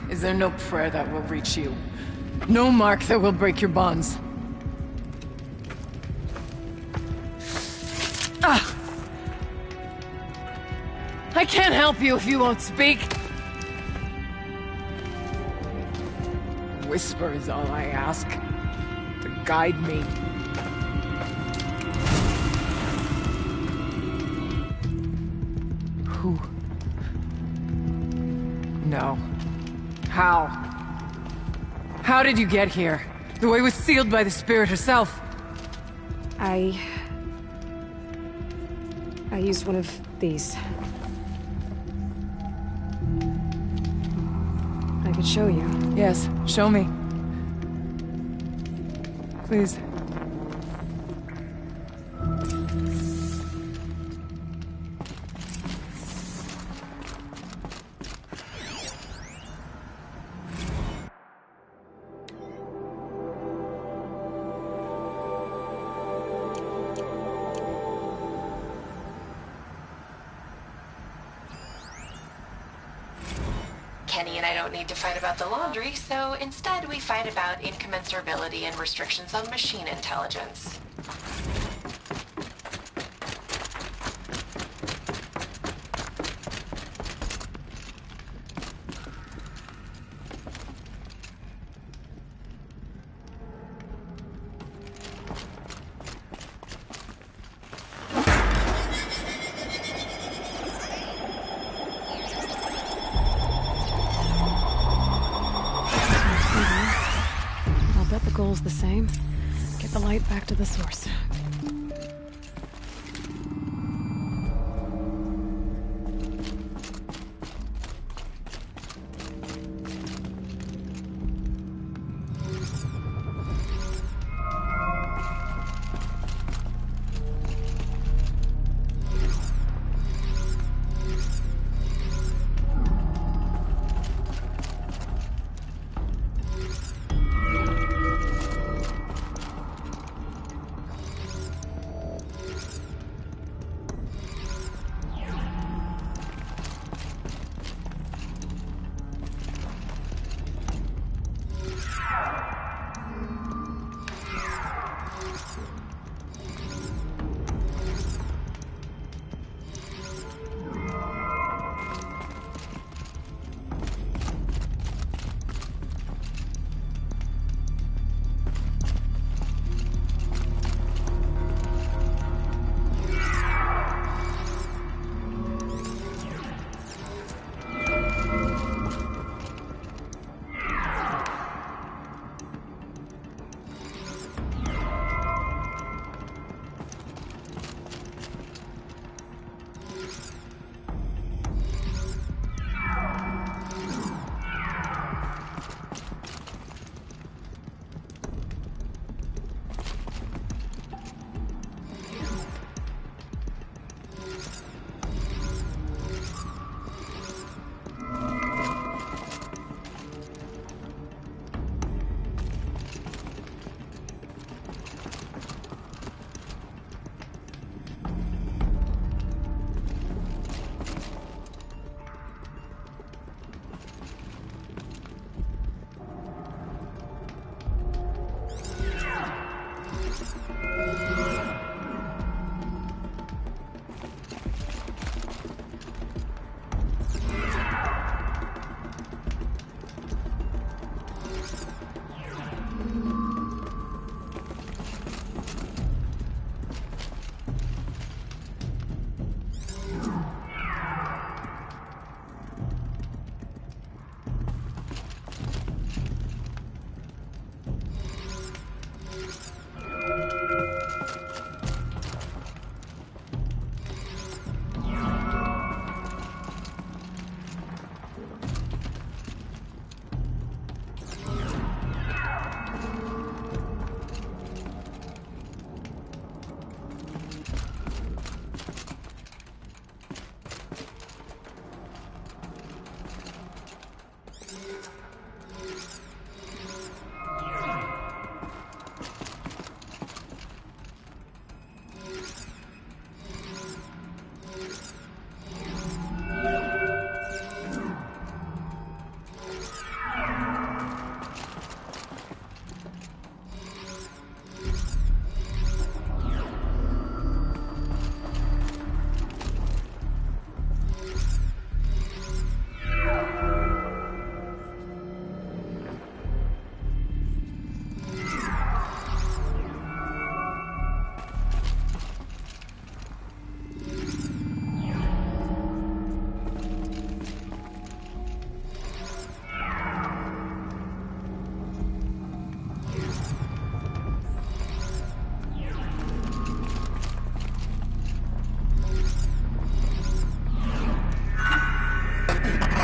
Is there no prayer that will reach you? No mark that will break your bonds? Ah! I can't help you if you won't speak. Whisper is all I ask. To guide me. Who? No. How? How did you get here? The way was sealed by the Spirit herself. I used one of these. I could show you. Yes, show me. Please. Kenny and I don't need to fight about the laundry, so instead we fight about incommensurability and restrictions on machine intelligence. The same. Get the light back to the source.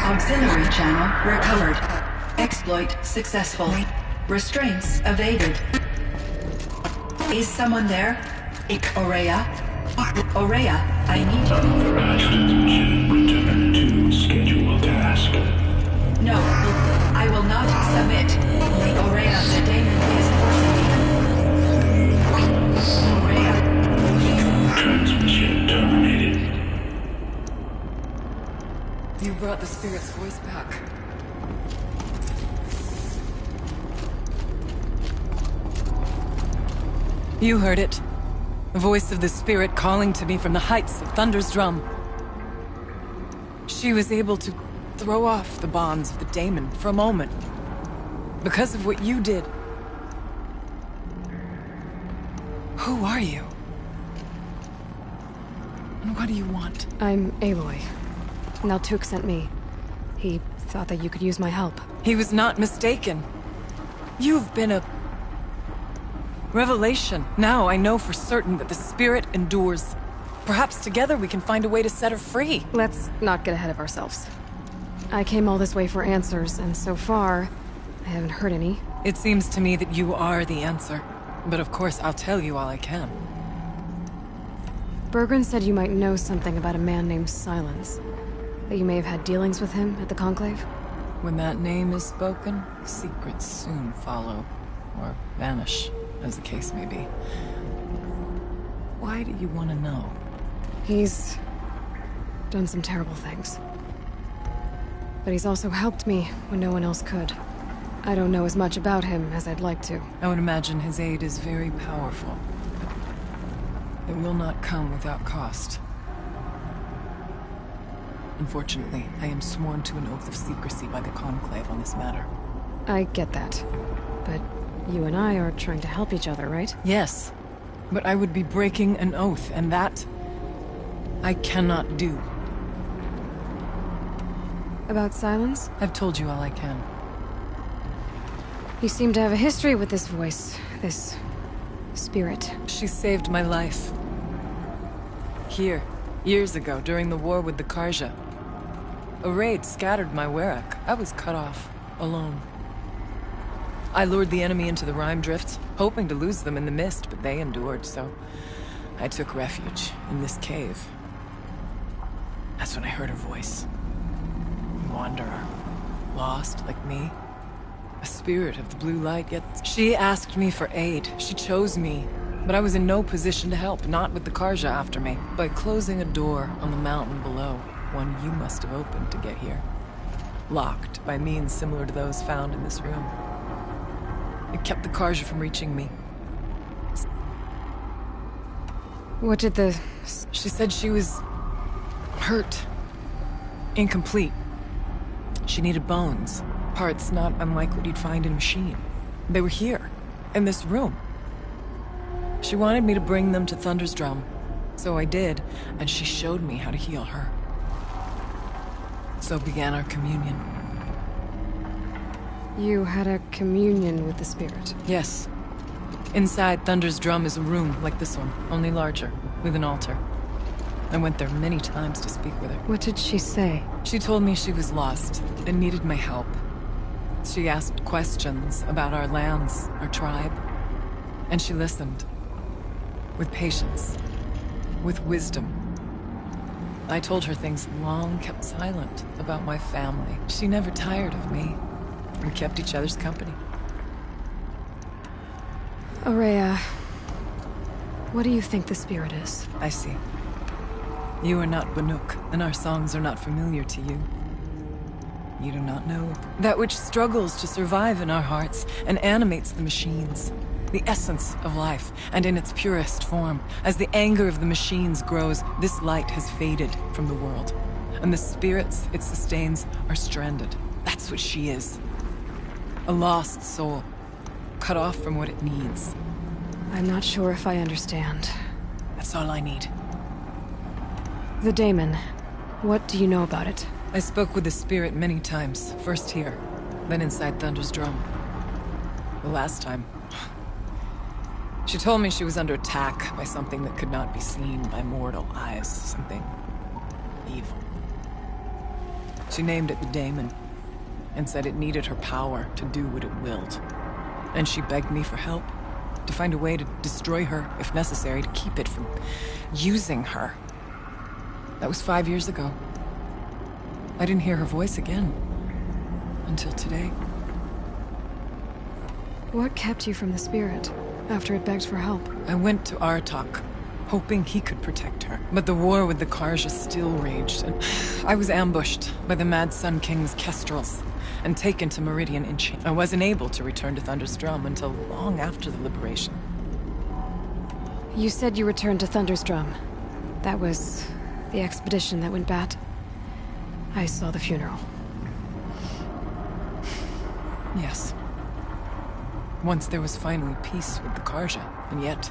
Auxiliary channel recovered. Exploit successful. Restraints evaded. Is someone there? Aurea? Aurea, I need you. Unauthorized transmission. Return to scheduled task. No, I will not submit. Aurea, the daemon is forcing me. Aurea. Transmission terminated. You brought the spirit's voice back. You heard it. The voice of the spirit calling to me from the heights of Thunder's drum. She was able to throw off the bonds of the daemon for a moment. Because of what you did. Who are you? And what do you want? I'm Aloy. Naltuk sent me. He thought that you could use my help. He was not mistaken. You've been a revelation. Now I know for certain that the spirit endures. Perhaps together we can find a way to set her free. Let's not get ahead of ourselves. I came all this way for answers, and so far, I haven't heard any. It seems to me that you are the answer. But of course, I'll tell you all I can. Bergren said you might know something about a man named Silence. That you may have had dealings with him at the Conclave? When that name is spoken, secrets soon follow. Or vanish, as the case may be. Why do you want to know? He's done some terrible things. But he's also helped me when no one else could. I don't know as much about him as I'd like to. I would imagine his aid is very powerful. It will not come without cost. Unfortunately, I am sworn to an oath of secrecy by the Conclave on this matter. I get that. But you and I are trying to help each other, right? Yes. But I would be breaking an oath, and that I cannot do. About Silence? I've told you all I can. You seem to have a history with this voice, this spirit. She saved my life. Here, years ago, during the war with the Karja. A raid scattered my Werak. I was cut off, alone. I lured the enemy into the Rime Drifts, hoping to lose them in the mist, but they endured, so I took refuge in this cave. That's when I heard her voice. A wanderer, lost like me. A spirit of the blue light, yet she asked me for aid. She chose me, but I was in no position to help, not with the Karja after me. By closing a door on the mountain below, one you must have opened to get here. Locked by means similar to those found in this room. It kept the Karja from reaching me. What did the... She said she was... hurt. Incomplete. She needed bones. Parts not unlike what you'd find in a machine. They were here, in this room. She wanted me to bring them to Thunder's Drum. So I did, and she showed me how to heal her. So began our communion. You had a communion with the spirit? Yes. Inside Thunder's Drum is a room like this one, only larger, with an altar. I went there many times to speak with her. What did she say? She told me she was lost and needed my help. She asked questions about our lands, our tribe. And she listened. With patience. With wisdom. I told her things long kept silent about my family. She never tired of me. We kept each other's company. Aurea, what do you think the spirit is? I see. You are not Banuk, and our songs are not familiar to you. You do not know that which struggles to survive in our hearts and animates the machines. The essence of life, and in its purest form. As the anger of the machines grows, this light has faded from the world. And the spirits it sustains are stranded. That's what she is. A lost soul, cut off from what it needs. I'm not sure if I understand. That's all I need. The daemon. What do you know about it? I spoke with the spirit many times. First here, then inside Thunder's Drum. The last time... She told me she was under attack by something that could not be seen by mortal eyes. Something... evil. She named it the daemon, and said it needed her power to do what it willed. And she begged me for help, to find a way to destroy her, if necessary, to keep it from using her. That was 5 years ago. I didn't hear her voice again. Until today. What kept you from the spirit, after it begged for help? I went to Aratak, hoping he could protect her. But the war with the Karja still raged, and I was ambushed by the Mad Sun King's kestrels, and taken to Meridian in chains. I wasn't able to return to Thunder's Drum until long after the liberation. You said you returned to Thunder's Drum. That was the expedition that went bad. I saw the funeral. Yes. Once there was finally peace with the Karja, and yet,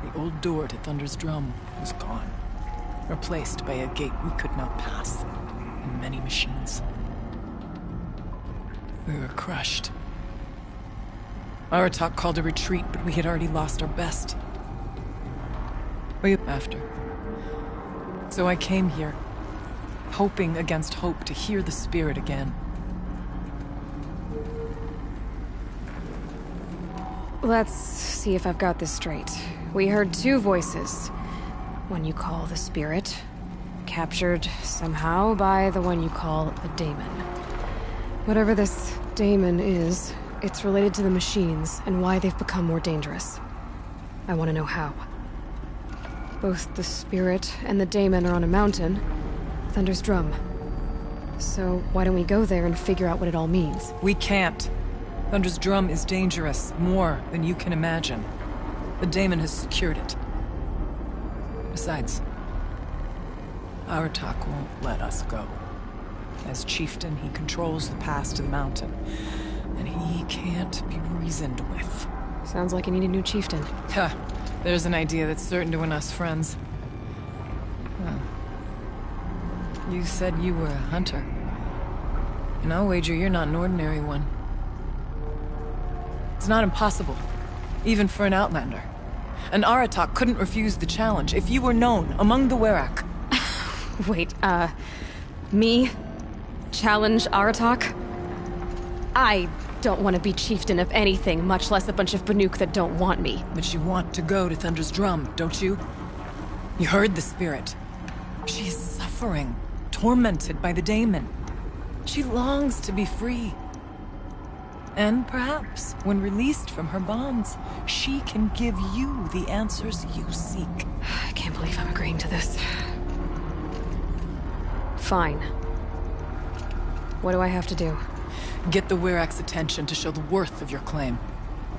the old door to Thunder's Drum was gone. Replaced by a gate we could not pass, and many machines. We were crushed. Aratak called a retreat, but we had already lost our best. Way after. So I came here, hoping against hope to hear the spirit again. Let's see if I've got this straight. We heard two voices. One you call the spirit, captured somehow by the one you call a daemon. Whatever this daemon is, it's related to the machines and why they've become more dangerous. I want to know how. Both the spirit and the daemon are on a mountain, Thunder's Drum. So why don't we go there and figure out what it all means? We can't. Thunder's Drum is dangerous, more than you can imagine. The daemon has secured it. Besides, Aratak won't let us go. As chieftain, he controls the pass to the mountain, and he can't be reasoned with. Sounds like you need a new chieftain. Huh. There's an idea that's certain to win us friends. Well, you said you were a hunter. And I'll wager you're not an ordinary one. It's not impossible, even for an outlander. And Aratak couldn't refuse the challenge if you were known among the Werak. Wait, me? Challenge Aratak? I don't want to be chieftain of anything, much less a bunch of Banuk that don't want me. But you want to go to Thunder's Drum, don't you? You heard the spirit. She is suffering, tormented by the daemon. She longs to be free. And perhaps, when released from her bonds, she can give you the answers you seek. I can't believe I'm agreeing to this. Fine. What do I have to do? Get the Werak's attention to show the worth of your claim.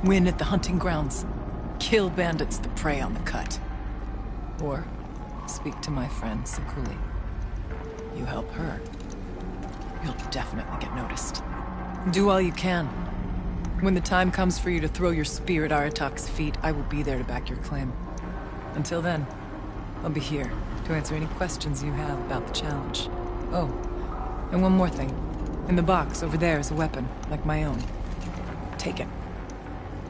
Win at the hunting grounds. Kill bandits that prey on the cut. Or speak to my friend Sekuli. You help her, you'll definitely get noticed. Do all you can. When the time comes for you to throw your spear at Aratak's feet, I will be there to back your claim. Until then, I'll be here to answer any questions you have about the challenge. Oh, and one more thing. In the box over there is a weapon, like my own. Take it.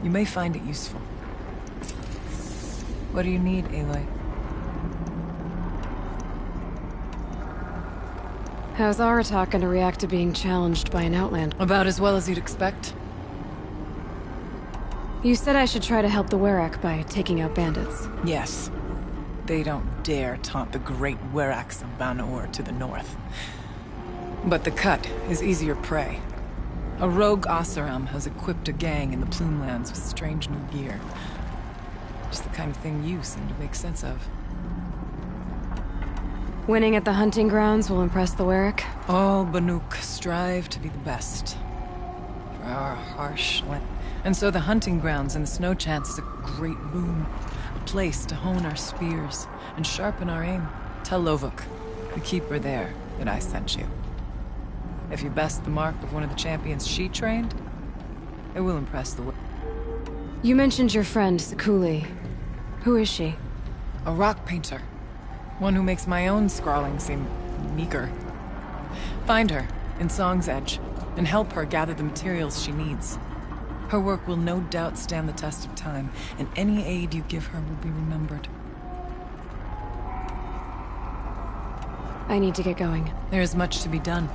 You may find it useful. What do you need, Aloy? How's Aratak gonna react to being challenged by an Outlander? About as well as you'd expect. You said I should try to help the Werak by taking out bandits. Yes. They don't dare taunt the great Weraks of Banaur to the north. But the Cut is easier prey. A rogue Oseram has equipped a gang in the Plumelands with strange new gear. Just the kind of thing you seem to make sense of. Winning at the hunting grounds will impress the Werak? All Banuk strive to be the best. For our harsh land. And so the hunting grounds and the snow chance is a great boon. A place to hone our spears and sharpen our aim. Tell Lovuk, the keeper there, that I sent you. If you best the mark of one of the champions she trained, it will impress the... You mentioned your friend, Sekuli. Who is she? A rock painter. One who makes my own scrawling seem meager. Find her in Song's Edge and help her gather the materials she needs. Her work will no doubt stand the test of time, and any aid you give her will be remembered. I need to get going. There is much to be done.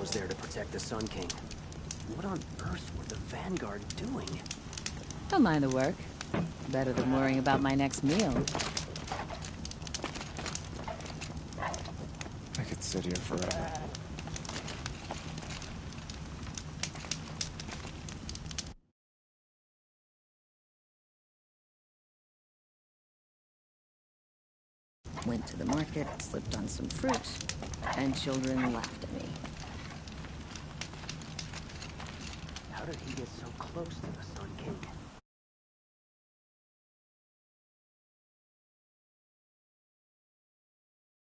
was there to protect the Sun King. What on earth were the Vanguard doing? Don't mind the work. Better than worrying about my next meal. I could sit here forever. Went to the market, slipped on some fruit, and children laughed at me. How did he get so close to the Sun King?